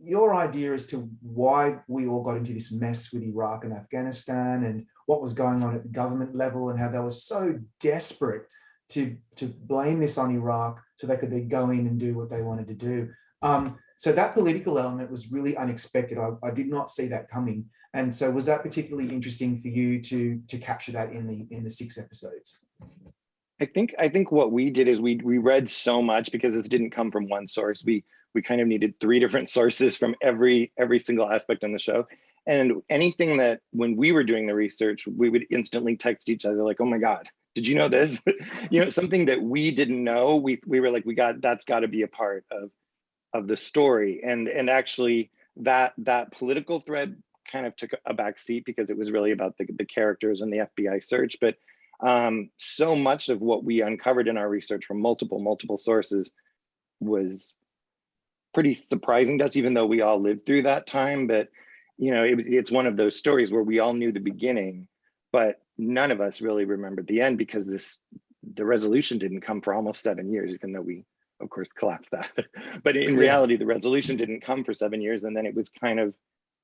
your idea as to why we all got into this mess with Iraq and Afghanistan and what was going on at the government level, and how they were so desperate to blame this on Iraq so they could then go in and do what they wanted to do. So that political element was really unexpected. I did not see that coming. And so was that particularly interesting for you to capture that in the 6 episodes? I think what we did is we read so much, because this didn't come from one source. We kind of needed 3 different sources from every single aspect on the show. And anything that, when we were doing the research, we would instantly text each other like, oh my God, did you know this? You know, something that we didn't know, we were like, that's got to be a part of the story. And actually that political thread kind of took a back seat, because it was really about the characters and the FBI search. But so much of what we uncovered in our research from multiple sources was pretty surprising to us, even though we all lived through that time. But, you know, it's one of those stories where we all knew the beginning, but none of us really remembered the end, because the resolution didn't come for almost 7 years, even though we, of course, collapsed that. But in reality, the resolution didn't come for 7 years. And then it was kind of,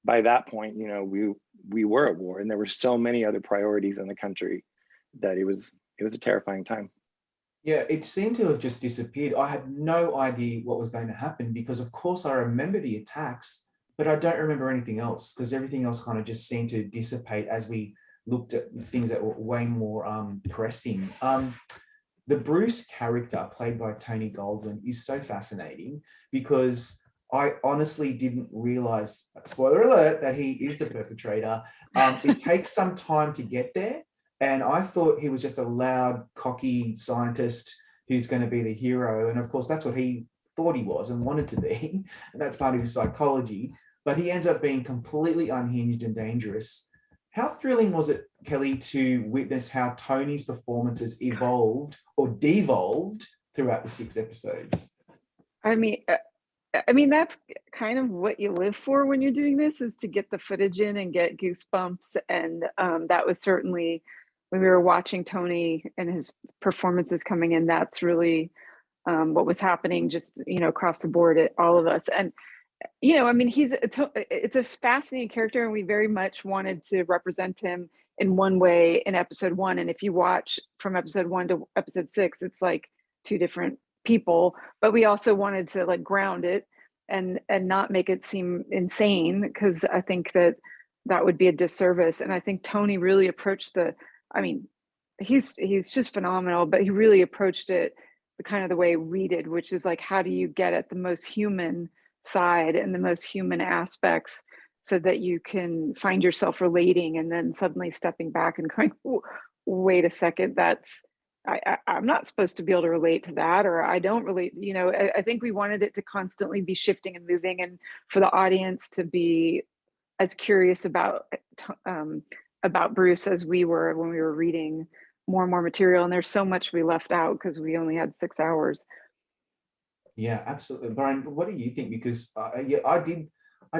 by that point, you know, we were at war, and there were so many other priorities in the country that it was a terrifying time. Yeah, it seemed to have just disappeared. I had no idea what was going to happen, because of course I remember the attacks, but I don't remember anything else, because everything else kind of just seemed to dissipate as we looked at things that were way more pressing. The Bruce character, played by Tony Goldwyn, is so fascinating, because I honestly didn't realize, spoiler alert, that he is the perpetrator. It takes some time to get there. And I thought he was just a loud, cocky scientist who's going to be the hero. And of course, that's what he thought he was and wanted to be. And that's part of his psychology. But he ends up being completely unhinged and dangerous. How thrilling was it, Kelly, to witness how Tony's performances evolved or devolved throughout the 6 episodes? I mean, I mean, that's kind of what you live for when you're doing this, is to get the footage in and get goosebumps. And that was certainly, when we were watching Tony and his performances coming in, that's really what was happening, just, across the board at all of us. And, I mean, it's a fascinating character, and we very much wanted to represent him in one way in episode 1. And if you watch from episode 1 to episode 6, it's like 2 different people, but we also wanted to like ground it and not make it seem insane, because I think that would be a disservice. And I think Tony really approached I mean, he's just phenomenal, but he really approached it the kind of the way we did, which is like, how do you get at the most human side and the most human aspects, so that you can find yourself relating, and then suddenly stepping back and going, wait a second, I'm not supposed to be able to relate to that, or I don't relate. I think we wanted it to constantly be shifting and moving, and for the audience to be as curious about Bruce as we were when we were reading more and more material. And there's so much we left out because we only had 6 hours. Yeah, absolutely. Brian, what do you think? Because I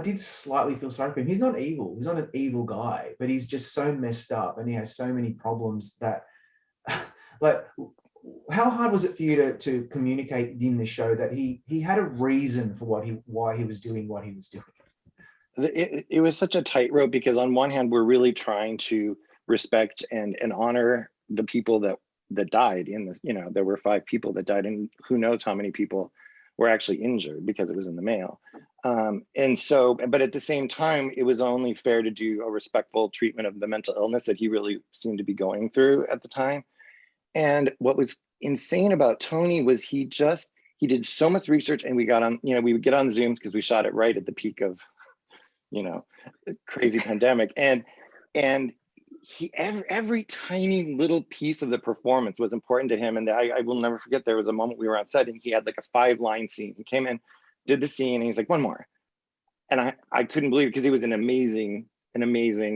did slightly feel sorry for him. He's not evil. He's not an evil guy, but he's just so messed up, and he has so many problems that, like, how hard was it for you to communicate in the show that he had a reason for why he was doing what he was doing? It was such a tightrope, because on one hand, we're really trying to respect and honor the people that died in this. There were 5 people that died, and who knows how many people were actually injured because it was in the mail. And so, but at the same time, it was only fair to do a respectful treatment of the mental illness that he really seemed to be going through at the time. And what was insane about Tony was he did so much research, and we got on, we would get on Zooms because we shot it right at the peak of, the crazy pandemic. And every tiny little piece of the performance was important to him. And I will never forget, there was a moment we were on set and he had like a 5-line scene. He came in, did the scene, and he's like, 1 more. And I couldn't believe it, because it was an amazing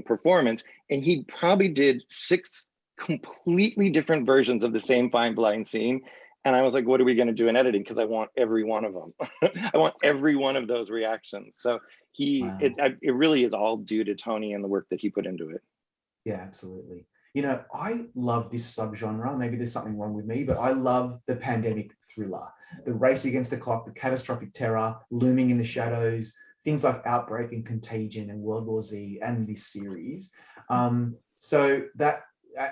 performance. And he probably did 6 completely different versions of the same 5-line scene. And I was like, what are we going to do in editing? Because I want every one of them. I want every one of those reactions. So Wow. It really is all due to Tony and the work that he put into it. Yeah, absolutely. I love this subgenre. Maybe there's something wrong with me, but I love the pandemic thriller, the race against the clock, the catastrophic terror looming in the shadows, things like Outbreak and Contagion and World War Z and this series. So that,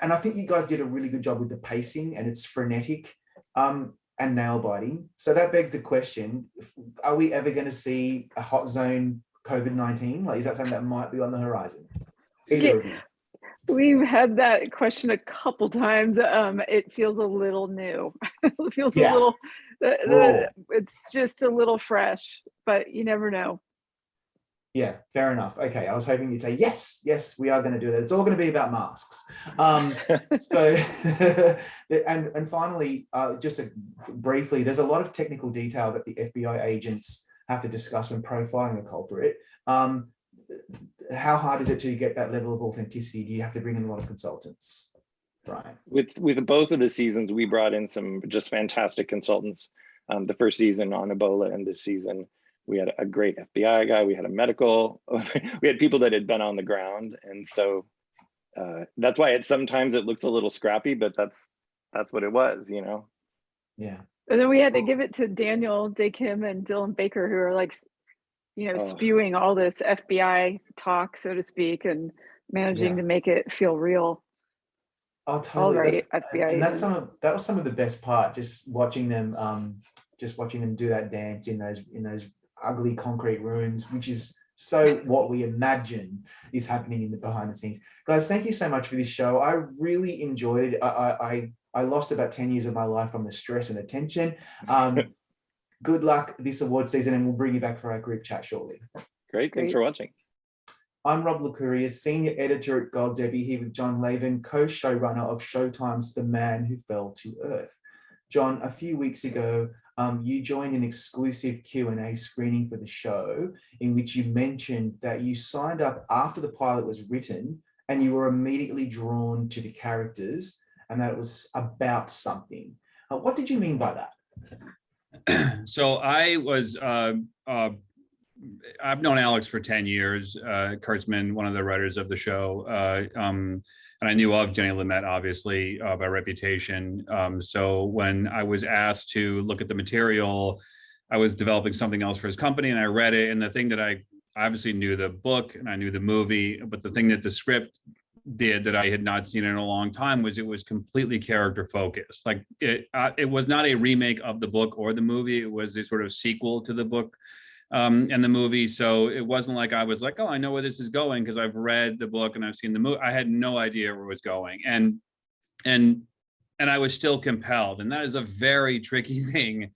and I think you guys did a really good job with the pacing, and it's frenetic and nail biting. So that begs the question: are we ever going to see a hot zone COVID-19? Like, is that something that might be on the horizon? Either of you. We've had that question a couple times. It feels a little new. It feels a little, it's just a little fresh, but you never know. Yeah, fair enough. Okay, I was hoping you'd say, yes, we are going to do that. It's all going to be about masks. So, and finally, just briefly, there's a lot of technical detail that the FBI agents have to discuss when profiling a culprit. How hard is it to get that level of authenticity? Do you have to bring in a lot of consultants? Right. With both of the seasons, we brought in some just fantastic consultants. The first season on Ebola, and this season we had a great FBI guy. We had a medical. We had people that had been on the ground, and so that's why sometimes it looks a little scrappy, but that's what it was, Yeah. And then we had to give it to Daniel Day Kim and Dylan Baker, who are like, spewing all this FBI talk, so to speak, and managing to make it feel real. Oh, totally. FBI. And that was some of the best part, just watching them do that dance in those ugly concrete rooms, which is so what we imagine is happening in the behind the scenes. Guys, thank you so much for this show. I really enjoyed it. I lost about 10 years of my life from the stress and attention. Good luck this award season, and we'll bring you back for our group chat shortly. Great. Thanks for watching. I'm Rob Licuria, Senior Editor at Gold Debbie, here with John Hlavin, co-showrunner of Showtime's The Man Who Fell to Earth. John, a few weeks ago, you joined an exclusive Q&A screening for the show, in which you mentioned that you signed up after the pilot was written and you were immediately drawn to the characters and that it was about something. What did you mean by that? So I was, I've known Alex for 10 years, Kurtzman, one of the writers of the show. And I knew of Jenny Lumet, obviously, by reputation. So when I was asked to look at the material, I was developing something else for his company, and I read it. And the thing that I obviously knew the book and I knew the movie, but the thing that the script did that I had not seen in a long time was it was completely character focused. Like it was not a remake of the book or the movie. It was a sort of sequel to the book and the movie. So it wasn't like I was like, oh, I know where this is going because I've read the book and I've seen the movie. I had no idea where it was going. And I was still compelled. And that is a very tricky thing.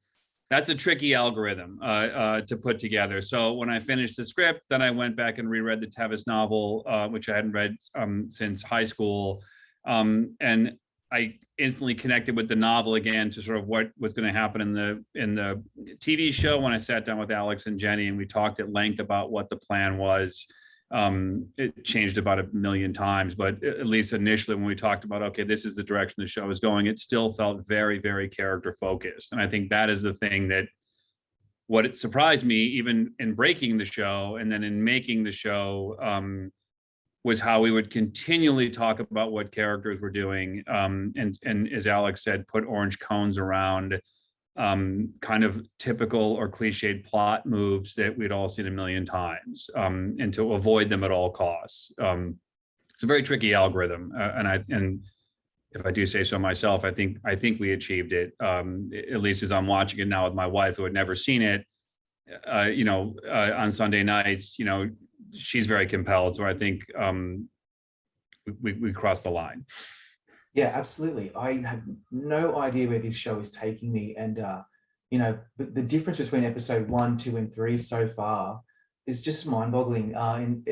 That's a tricky algorithm to put together. So when I finished the script, then I went back and reread the Tevis novel, which I hadn't read since high school. And I instantly connected with the novel again to sort of what was going to happen in the TV show when I sat down with Alex and Jenny and we talked at length about what the plan was. It changed about 1 million times, but at least initially when we talked about, okay, this is the direction the show is going, it still felt very, very character focused. And I think that is the thing that what it surprised me, even in breaking the show and then in making the show, was how we would continually talk about what characters were doing. And as Alex said, put orange cones around kind of typical or cliched plot moves that we'd all seen 1 million times, and to avoid them at all costs. It's a very tricky algorithm, and if I do say so myself, I think we achieved it. At least as I'm watching it now with my wife, who had never seen it, on Sunday nights. She's very compelled, so I think we crossed the line. Yeah, absolutely. I have no idea where this show is taking me. And, the difference between episode 1, 2, and 3 so far is just mind-boggling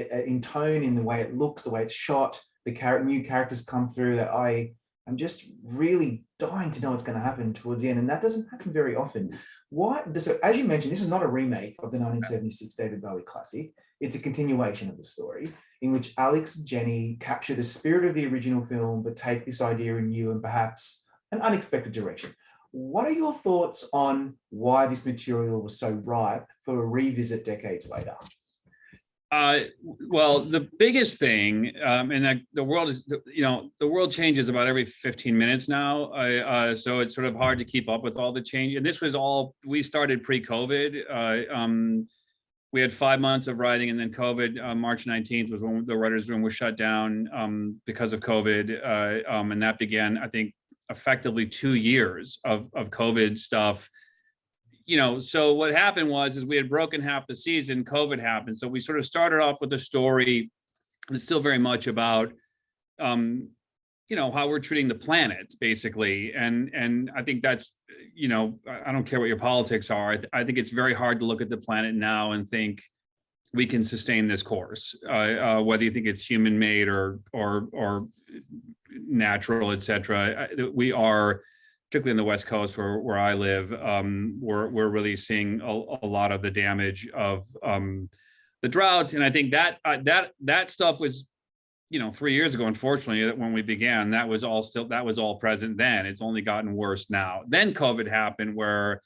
in tone, in the way it looks, the way it's shot, the new characters come through that I am just really dying to know what's going to happen towards the end. And that doesn't happen very often. So as you mentioned, this is not a remake of the 1976 David Bowie classic. It's a continuation of the story in which Alex and Jenny capture the spirit of the original film, but take this idea in new and perhaps an unexpected direction. What are your thoughts on why this material was so ripe for a revisit decades later? Well, the biggest thing, and the world is, the world changes about every 15 minutes now. So it's sort of hard to keep up with all the change. And this was we started pre-COVID. We had 5 months of writing, and then COVID, March 19th was when the writer's room was shut down because of COVID. And that began, I think, effectively 2 years of COVID stuff. So what happened is we had broken half the season, COVID happened. So we sort of started off with a story that's still very much about, how we're treating the planet, basically. And I think that's, I don't care what your politics are. I think it's very hard to look at the planet now and think we can sustain this course, whether you think it's human made or natural, et cetera. We are, particularly in the West Coast where I live, we're really seeing a lot of the damage of the drought. And I think that stuff was, 3 years ago, unfortunately, when we began, that was all present then. It's only gotten worse now. Then COVID happened where,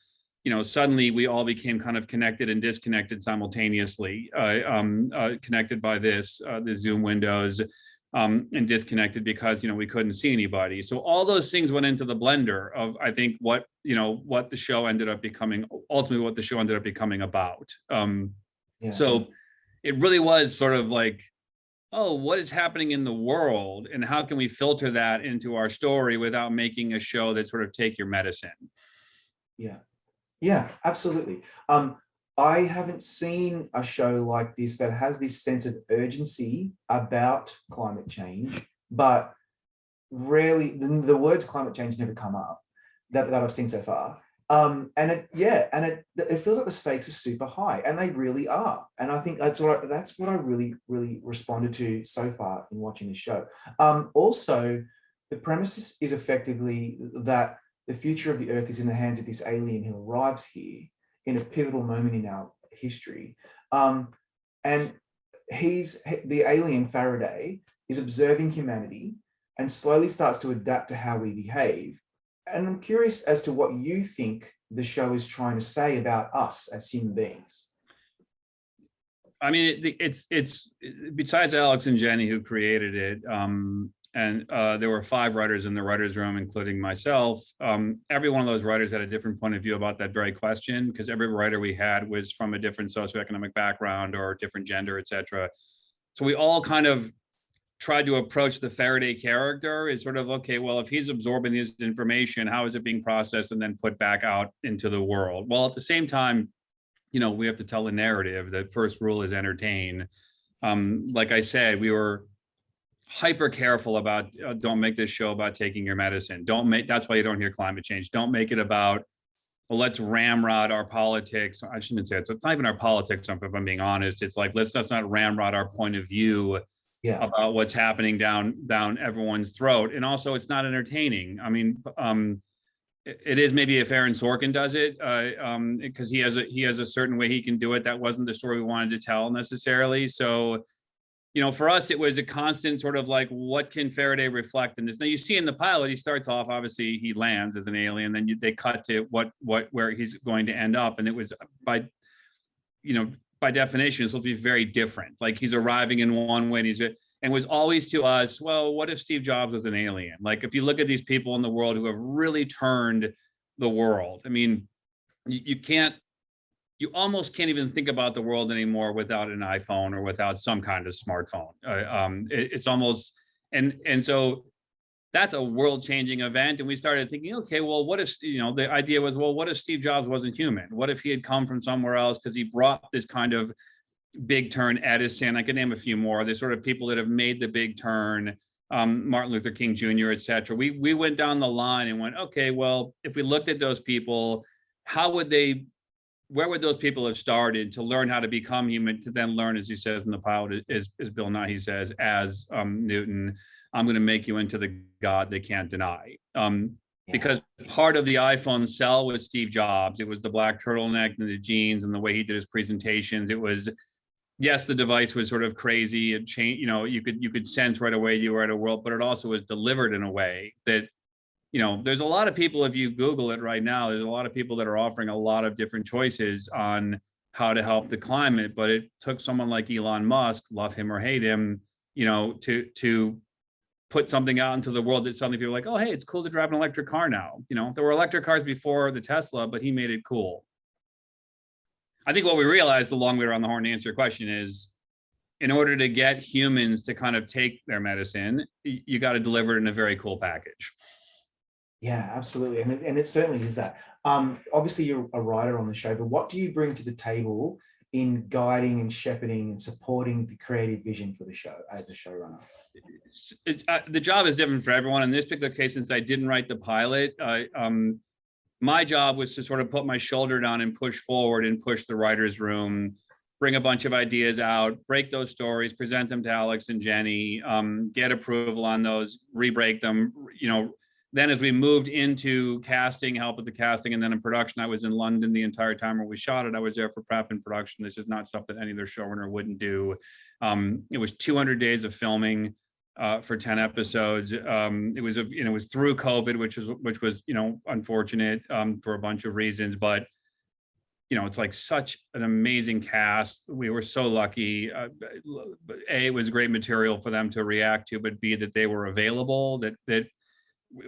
suddenly we all became kind of connected and disconnected simultaneously, connected by the Zoom windows, and disconnected because, we couldn't see anybody. So all those things went into the blender of, I think, what the show ended up becoming, ultimately what the show ended up becoming about. So it really was sort of like, oh, what is happening in the world and how can we filter that into our story without making a show that sort of take your medicine? Yeah, absolutely. I haven't seen a show like this that has this sense of urgency about climate change, but rarely the words climate change never come up that I've seen so far. And it feels like the stakes are super high, and they really are. And I think that's what I really, really responded to so far in watching this show. Also, the premise is effectively that the future of the Earth is in the hands of this alien who arrives here in a pivotal moment in our history. And the alien Faraday is observing humanity and slowly starts to adapt to how we behave. And I'm curious as to what you think the show is trying to say about us as human beings. I mean, it's besides Alex and Jenny who created it, and there were 5 writers in the writers' room, including myself. Every one of those writers had a different point of view about that very question, because every writer we had was from a different socioeconomic background or different gender, et cetera. So we all kind of tried to approach the Faraday character as sort of, okay, well, if he's absorbing this information, how is it being processed and then put back out into the world? Well, at the same time, you know, we have to tell the narrative. The first rule is entertain. Like I said, we were hyper careful about don't make this show about taking your medicine. That's why you don't hear climate change. Don't make it about, well, let's ramrod our politics. I shouldn't say it. So it's not even our politics, if I'm being honest. It's like, let's not ramrod our point of view about what's happening down everyone's throat. And also, it's not entertaining. I mean, it is maybe if Aaron Sorkin does it, because he has a certain way he can do it. That wasn't the story we wanted to tell necessarily. So, you know, for us, it was a constant sort of like, what can Faraday reflect in this? Now you see in the pilot, he starts off, obviously he lands as an alien, then they cut to where he's going to end up. And it was by definition, it's supposed to be very different. Like he's arriving in one way and was always to us, well, what if Steve Jobs was an alien? Like if you look at these people in the world who have really turned the world, I mean, you almost can't even think about the world anymore without an iPhone or without some kind of smartphone. It's almost, and so that's a world-changing event. And we started thinking, okay, well, what if, you know, the idea was, well, what if Steve Jobs wasn't human? What if he had come from somewhere else? Because he brought this kind of big turn. Edison, I could name a few more. There's sort of people that have made the big turn, Martin Luther King Jr., et cetera. We went down the line and went, okay, well, if we looked at those people, where would those people have started to learn how to become human, to then learn, as he says in the pilot, as Bill Nighy says, as Newton, I'm going to make you into the God they can't deny. Because part of the iPhone sell was Steve Jobs. It was the black turtleneck and the jeans and the way he did his presentations. It was, yes, the device was sort of crazy. It changed, you know, you could sense right away you were at a world, but it also was delivered in a way that, you know, there's a lot of people, if you Google it right now, there's a lot of people that are offering a lot of different choices on how to help the climate, but it took someone like Elon Musk, love him or hate him, you know, to put something out into the world that suddenly people are like, oh, hey, it's cool to drive an electric car now. You know, there were electric cars before the Tesla, but he made it cool. I think what we realized the long way around the horn to answer your question is, in order to get humans to kind of take their medicine, you got to deliver it in a very cool package. Yeah, absolutely. And it certainly is that. Obviously, you're a writer on the show, but what do you bring to the table in guiding and shepherding and supporting the creative vision for the show as the showrunner? The job is different for everyone. In this particular case, since I didn't write the pilot, my job was to sort of put my shoulder down and push forward and push the writer's room, bring a bunch of ideas out, break those stories, present them to Alex and Jenny, get approval on those, re-break them, you know. Then as we moved into casting, help with the casting, and then in production, I was in London the entire time where we shot it. I was there for prep and production. This is not stuff that any other showrunner wouldn't do. It was 200 days of filming for 10 episodes. It was through COVID, which was you know, unfortunate for a bunch of reasons, but you know, it's like such an amazing cast. We were so lucky. A, it was great material for them to react to, but B, that they were available, that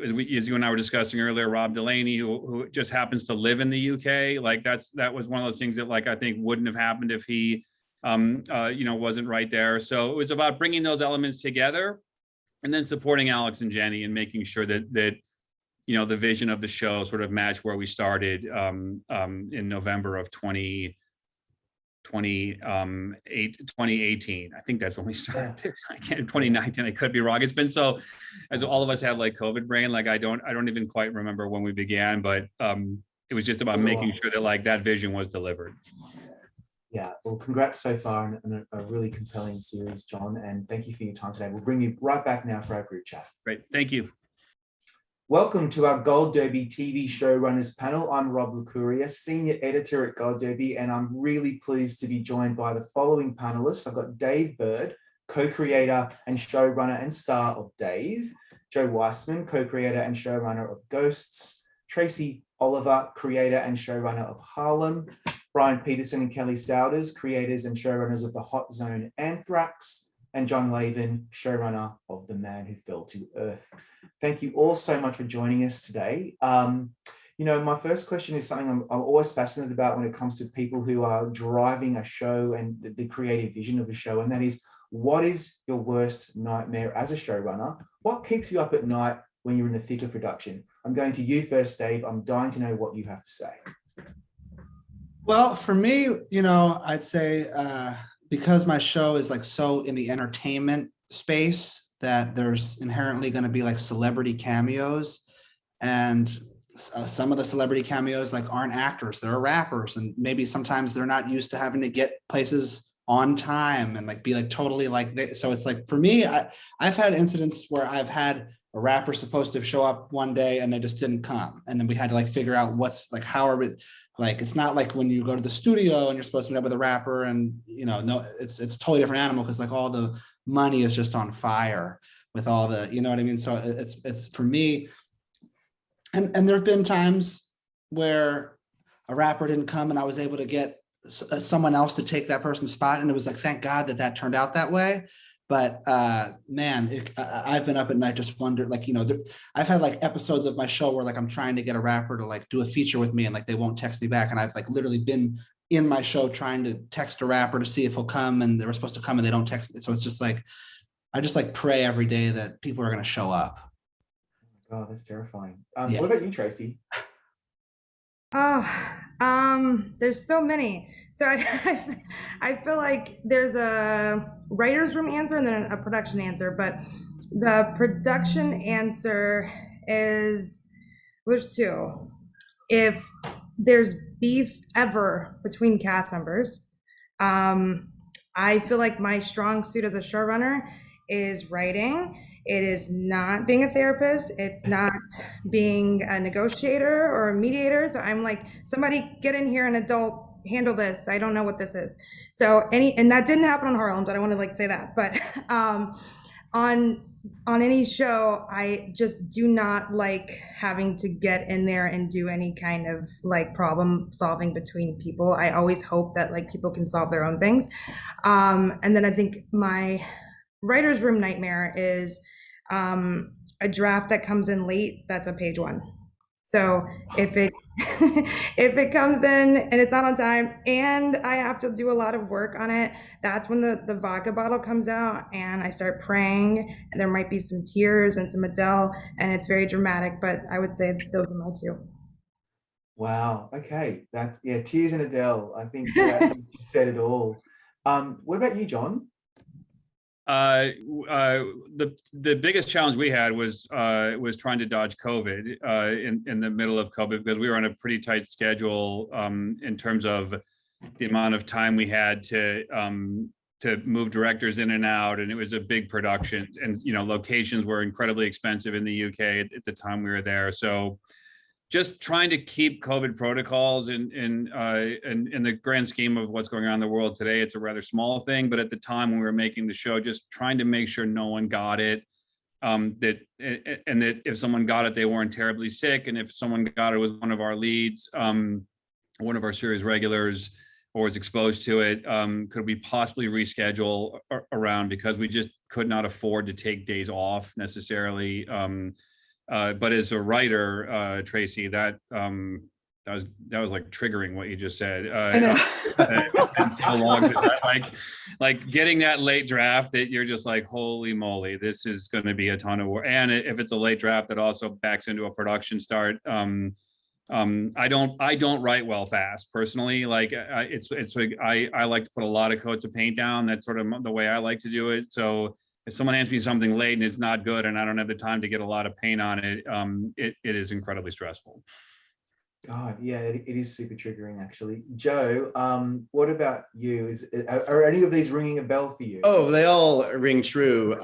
as you and I were discussing earlier, Rob Delaney, who just happens to live in the UK, like that was one of those things that like I think wouldn't have happened if he you know, wasn't right there. So it was about bringing those elements together and then supporting Alex and Jenny and making sure that you know, the vision of the show sort of matched where we started in November of 2018. I think that's when we started. Yeah. I can't, 2019, I could be wrong. It's been so, as all of us have like COVID brain, like I don't even quite remember when we began, but it was just about making sure that like that vision was delivered. Yeah, well, congrats so far on a really compelling series, John, and thank you for your time today. We'll bring you right back now for our group chat. Great, thank you. Welcome to our Gold Derby TV Showrunners panel. I'm Rob Licuria, Senior Editor at Gold Derby, and I'm really pleased to be joined by the following panelists. I've got Dave Burd, co-creator and showrunner and star of Dave, Joe Wiseman, co-creator and showrunner of Ghosts, Tracy Oliver, creator and showrunner of Harlem, Brian Peterson and Kelly Souders, creators and showrunners of The Hot Zone Anthrax, and John Hlavin, showrunner of The Man Who Fell to Earth. Thank you all so much for joining us today. You know, my first question is something I'm always fascinated about when it comes to people who are driving a show and the creative vision of a show, and that is, what is your worst nightmare as a showrunner? What keeps you up at night when you're in the thick of production? I'm going to you first, Dave. I'm dying to know what you have to say. Well, for me, you know, I'd say because my show is like so in the entertainment space that there's inherently going to be like celebrity cameos, and some of the celebrity cameos like aren't actors, they're rappers, and maybe sometimes they're not used to having to get places on time and like be like totally like, so it's like, for me, I've had incidents where I've had a rapper supposed to show up one day and they just didn't come, and then we had to like figure out what's like, how are we, like, it's not like when you go to the studio and you're supposed to meet up with a rapper and, you know, no, it's a totally different animal, because like all the money is just on fire with all the, you know what I mean? So it's for me. And there have been times where a rapper didn't come and I was able to get someone else to take that person's spot. And it was like, thank God that turned out that way. But man, I've been up at night just wondering, like, you know, I've had like episodes of my show where like I'm trying to get a rapper to like do a feature with me and like they won't text me back. And I've like literally been in my show trying to text a rapper to see if he'll come, and they were supposed to come and they don't text me. So it's just like, I just like pray every day that people are going to show up. Oh, that's terrifying. Yeah. What about you, Tracy? Oh, there's so many. So I feel like there's a writer's room answer and then a production answer, but the production answer is, there's two. If there's beef ever between cast members, I feel like my strong suit as a showrunner is writing. It is not being a therapist. It's not being a negotiator or a mediator. So I'm like, somebody get in here, an adult, handle this. I don't know what this is. So and that didn't happen on Harlem, so I don't want to like say that. But on any show, I just do not like having to get in there and do any kind of like problem solving between people. I always hope that like people can solve their own things. And then I think my writer's room nightmare is a draft that comes in late, that's a page one. So if it if it comes in and it's not on time and I have to do a lot of work on it, that's when the vodka bottle comes out and I start praying, and there might be some tears and some Adele, and it's very dramatic, but I would say those are my two. Wow. Okay. That's, yeah, tears and Adele. I think you said it all. What about you, John? The biggest challenge we had was trying to dodge COVID in the middle of COVID, because we were on a pretty tight schedule in terms of the amount of time we had to move directors in and out, and it was a big production, and you know, locations were incredibly expensive in the UK at the time we were there. So just trying to keep COVID protocols in the grand scheme of what's going on in the world today, it's a rather small thing. But at the time when we were making the show, just trying to make sure no one got it, that if someone got it, they weren't terribly sick. And if someone got it was one of our leads, one of our series regulars, or was exposed to it, could we possibly reschedule around, because we just could not afford to take days off necessarily. But as a writer, Tracy, that was like triggering what you just said. And so long, like getting that late draft that you're just like, holy moly, this is going to be a ton of work. And if it's a late draft that also backs into a production start, I don't write well fast personally. Like it's like I like to put a lot of coats of paint down. That's sort of the way I like to do it. So if someone hands me something late and it's not good and I don't have the time to get a lot of paint on it, it is incredibly stressful. God, yeah, it is super triggering, actually. Joe, what about you? Are any of these ringing a bell for you? Oh, they all ring true.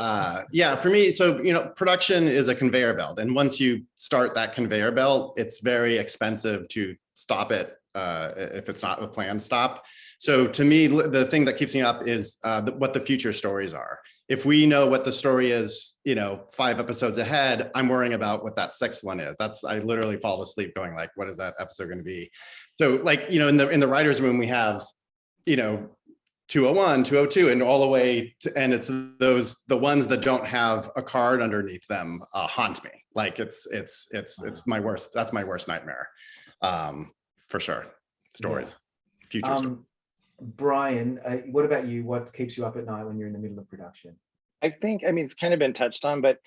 Yeah, for me, so, you know, production is a conveyor belt. And once you start that conveyor belt, it's very expensive to stop it if it's not a planned stop. So to me, the thing that keeps me up is what the future stories are. If we know what the story is, 5 episodes ahead, I'm worrying about what that 6th one is. I literally fall asleep going like, what is that episode going to be? So like, in the writer's room, we have, 201, 202, and all the way to, and it's the ones that don't have a card underneath them haunt me. Like it's my worst. That's my worst nightmare, for sure. Stories, future stories. Brian, what about you? What keeps you up at night when you're in the middle of production? I think, it's kind of been touched on, but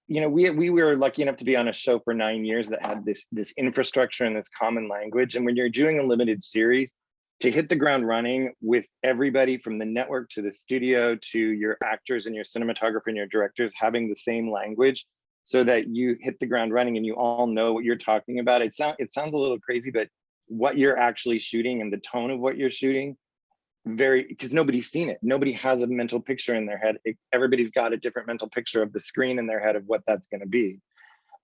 we were lucky enough to be on a show for 9 years that had this infrastructure and this common language. And when you're doing a limited series, to hit the ground running with everybody from the network to the studio to your actors and your cinematographer and your directors having the same language, so that you hit the ground running and you all know what you're talking about. It sounds a little crazy, but what you're actually shooting and the tone of what you're shooting, because nobody's seen it. Nobody has a mental picture in their head. Everybody's got a different mental picture of the screen in their head of what that's going to be.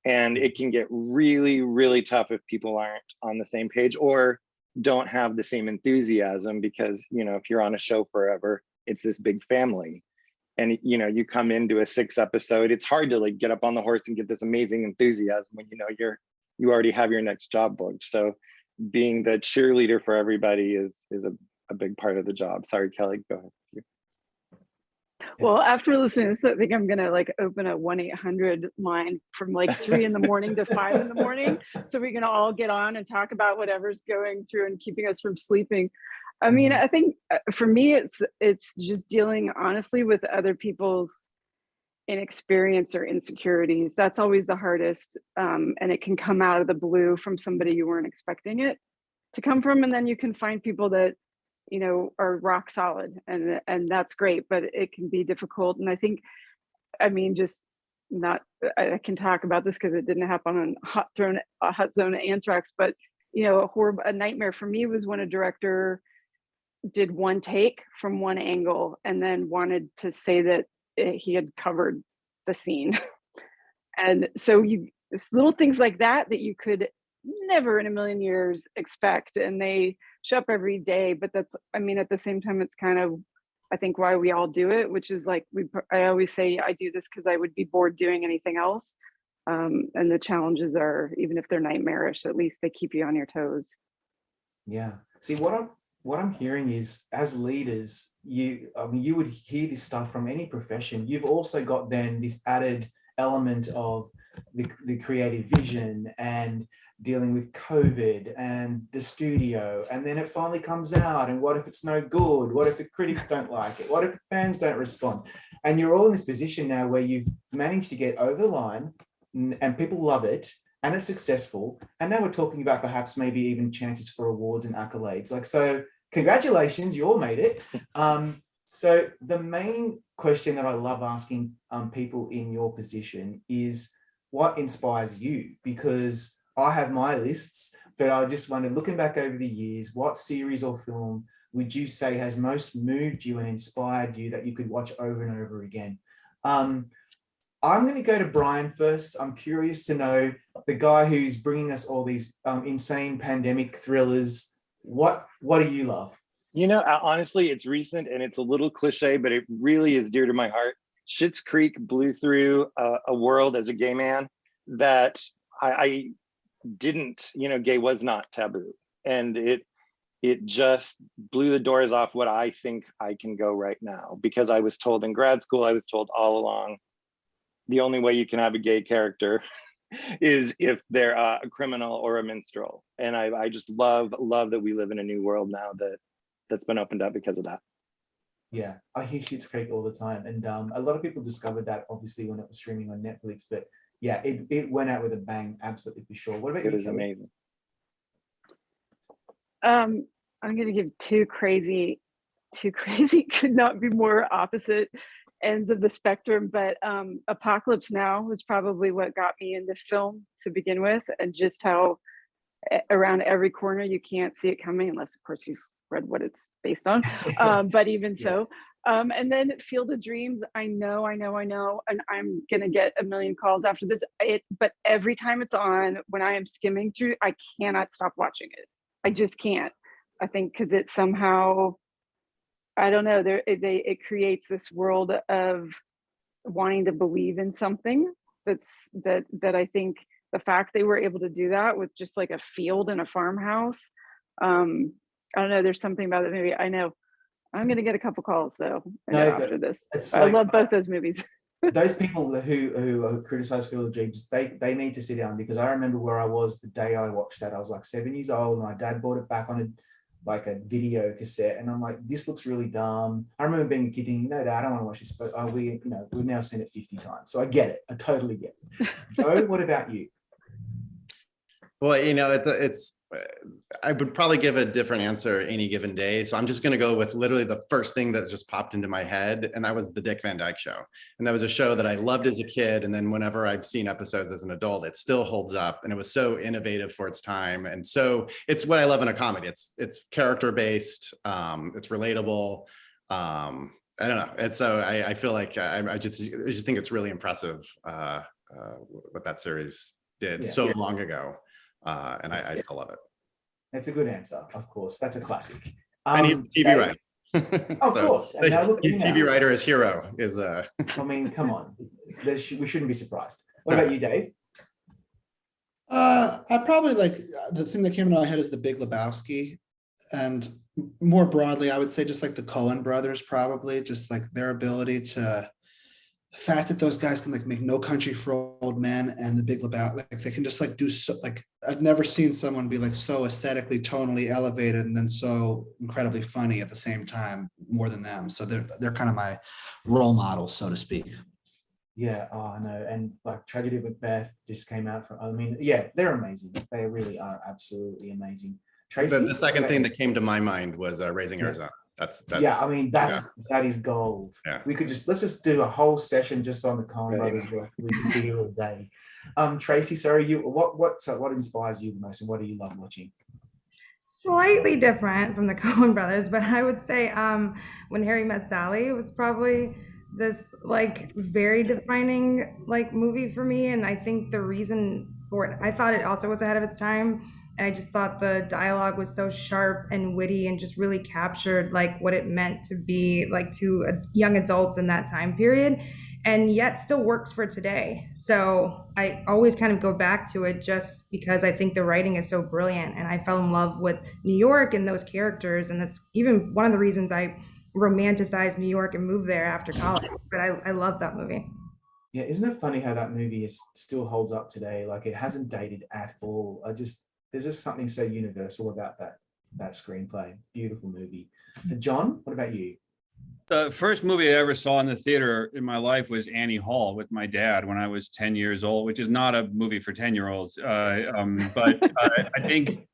And it can get really, really tough if people aren't on the same page or don't have the same enthusiasm, because, if you're on a show forever, it's this big family. And, you come into a 6 episode, it's hard to like get up on the horse and get this amazing enthusiasm when, you already have your next job booked. So being the cheerleader for everybody is a big part of the job. Sorry, Kelly, go ahead. Well, after listening to this, I think I'm gonna like open a 1-800 line from like 3 in the morning to 5 in the morning. So we can all get on and talk about whatever's going through and keeping us from sleeping. I mean, I think for me, it's just dealing honestly with other people's inexperience or insecurities. That's always the hardest. And it can come out of the blue from somebody you weren't expecting it to come from. And then you can find people that, are rock solid, and that's great, but it can be difficult. And I think, I can talk about this because it didn't happen on Hot Zone Anthrax, but a nightmare for me was when a director did one take from one angle and then wanted to say that he had covered the scene. And so it's little things like that you could never in a million years expect, and they show up every day. But at the same time, it's kind of, I think, why we all do it, which is like, I always say I do this because I would be bored doing anything else. And the challenges are, even if they're nightmarish, at least they keep you on your toes. Yeah. See, what I'm hearing is, as leaders, you would hear this stuff from any profession. You've also got then this added element of the creative vision and dealing with COVID and the studio, and then it finally comes out, and what if it's no good? What if the critics don't like it? What if the fans don't respond? And you're all in this position now where you've managed to get over the line and people love it and it's successful, and now we're talking about perhaps maybe even chances for awards and accolades. Like, so congratulations, you all made it. So the main question that I love asking people in your position is, what inspires you? Because I have my lists, but I just wonder, looking back over the years, what series or film would you say has most moved you and inspired you that you could watch over and over again? I'm going to go to Brian first. I'm curious to know, the guy who's bringing us all these insane pandemic thrillers, what do you love? Honestly, it's recent and it's a little cliche, but it really is dear to my heart. Schitt's Creek blew through a world as a gay man that I didn't, gay was not taboo. And it just blew the doors off what I think I can go right now, because I was told in grad school, I was told all along, the only way you can have a gay character is if they're a criminal or a minstrel. And I just love that we live in a new world now that's been opened up because of that. Yeah, I hear Schitt's Creek all the time. And a lot of people discovered that obviously when it was streaming on Netflix, but yeah, it went out with a bang, absolutely, for sure. What about you, It was Kelly? amazing. I'm going to give two crazy could not be more opposite ends of the spectrum, but Apocalypse Now was probably what got me into film to begin with, and just how around every corner you can't see it coming, unless of course you've read what it's based on, but even so. And then Field of Dreams, I know, and I'm gonna get a million calls after this, but every time it's on, when I am skimming through, I cannot stop watching it. I just can't. I think because it somehow, I don't know, it creates this world of wanting to believe in something that I think the fact they were able to do that with just like a field and a farmhouse. I don't know, there's something about it. Maybe, I know I'm gonna get a couple calls though, I know, after this. I love both those movies. Those people who criticize Field of Dreams, they need to sit down, because I remember where I was the day I watched that. I was like 7 years old, and my dad bought it back on a video cassette, and I'm like, this looks really dumb. I remember being a kid thinking, no, Dad, I don't want to watch this, but we've now seen it 50 times, so I get it. I totally get it. Joe, what about you? Well, it's I would probably give a different answer any given day. So I'm just going to go with literally the first thing that just popped into my head. And that was the Dick Van Dyke Show. And that was a show that I loved as a kid. And then whenever I've seen episodes as an adult, it still holds up. And it was so innovative for its time. And so it's what I love in a comedy. It's character based. It's relatable. I don't know. And so I feel like I just think it's really impressive what that series did so long ago. And I still love it. That's a good answer. Of course, that's a classic. I need a TV writer. Of course. And now look, TV writer as hero is. I mean, come on. We shouldn't be surprised. What about you, Dave? I probably the thing that came into my head is The Big Lebowski, and more broadly, I would say just like the Coen brothers, probably just like their ability to. The fact that those guys can make No Country for Old Men and The Big Lebowski, they can just do so, I've never seen someone be so aesthetically, tonally elevated and then so incredibly funny at the same time, more than them. So they're kind of my role models, so to speak. Yeah, I know. And Tragedy of Macbeth just came out they're amazing. They really are absolutely amazing. Tracy, the second thing that came to my mind was Raising Arizona. That's that is gold. Yeah. Let's just do a whole session just on the Coen brothers work. We could be here all day. Tracy, sorry, what inspires you the most, and what do you love watching? Slightly different from the Coen brothers, but I would say When Harry Met Sally was probably this very defining movie for me. And I think the reason for it, I thought it also was ahead of its time. I just thought the dialogue was so sharp and witty and just really captured what it meant to be to young adults in that time period, and yet still works for today. So I always kind of go back to it just because I think the writing is so brilliant, and I fell in love with New York and those characters. And that's even one of the reasons I romanticized New York and moved there after college. But I love that movie. Yeah, isn't it funny how that movie still holds up today? It hasn't dated at all. There's just something so universal about that screenplay. Beautiful movie. John, what about you? The first movie I ever saw in the theater in my life was Annie Hall with my dad when I was 10 years old, which is not a movie for 10-year-olds. But I think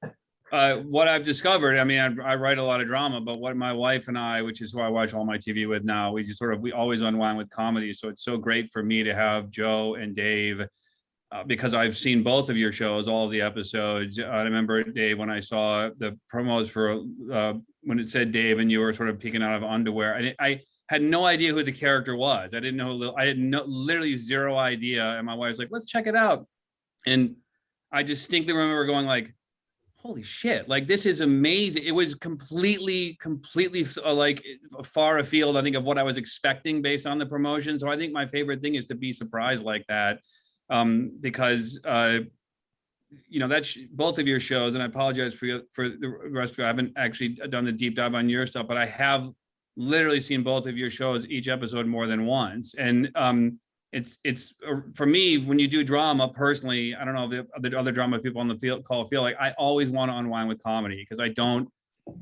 what I've discovered, I write a lot of drama, but what my wife and I, which is who I watch all my TV with now, we always unwind with comedy. So it's so great for me to have Joe and Dave, because I've seen both of your shows, all of the episodes. I remember, Dave, when I saw the promos for when it said Dave and you were sort of peeking out of underwear, I had no idea who the character was. I didn't know. I had literally zero idea. And my wife's like, let's check it out. And I distinctly remember going holy shit, this is amazing. It was completely far afield, I think, of what I was expecting based on the promotion. So I think my favorite thing is to be surprised like that. Because that's both of your shows, and I apologize for the rest of you. I haven't actually done the deep dive on your stuff, but I have literally seen both of your shows, each episode, more than once. And it's for me, when you do drama, personally, I don't know if the other drama people on the call feel I always want to unwind with comedy, because I don't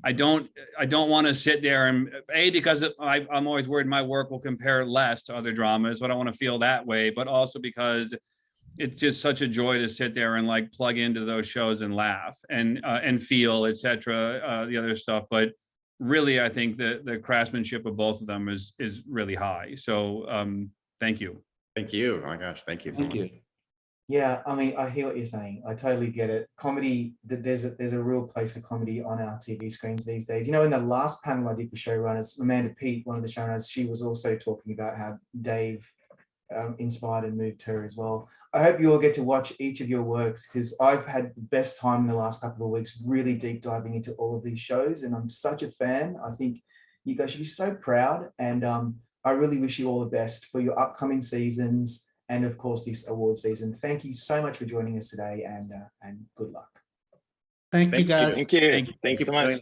want to sit there and because I'm always worried my work will compare less to other dramas, so I don't want to feel that way, but also because it's just such a joy to sit there and plug into those shows and laugh and feel, etc. The other stuff. But really, I think the craftsmanship of both of them is really high. So thank you. Thank you. Oh my gosh, thank you so much. Yeah, I hear what you're saying. I totally get it. Comedy, there's a real place for comedy on our TV screens these days. In the last panel I did for Showrunners, Amanda Pete, one of the showrunners, she was also talking about how Dave inspired and moved her as well. I hope you all get to watch each of your works, because I've had the best time in the last couple of weeks really deep diving into all of these shows, and I'm such a fan. I think you guys should be so proud, and I really wish you all the best for your upcoming seasons and of course this award season. Thank you so much for joining us today, and good luck. Thank you, guys. Thank you. Thank you so for much. doing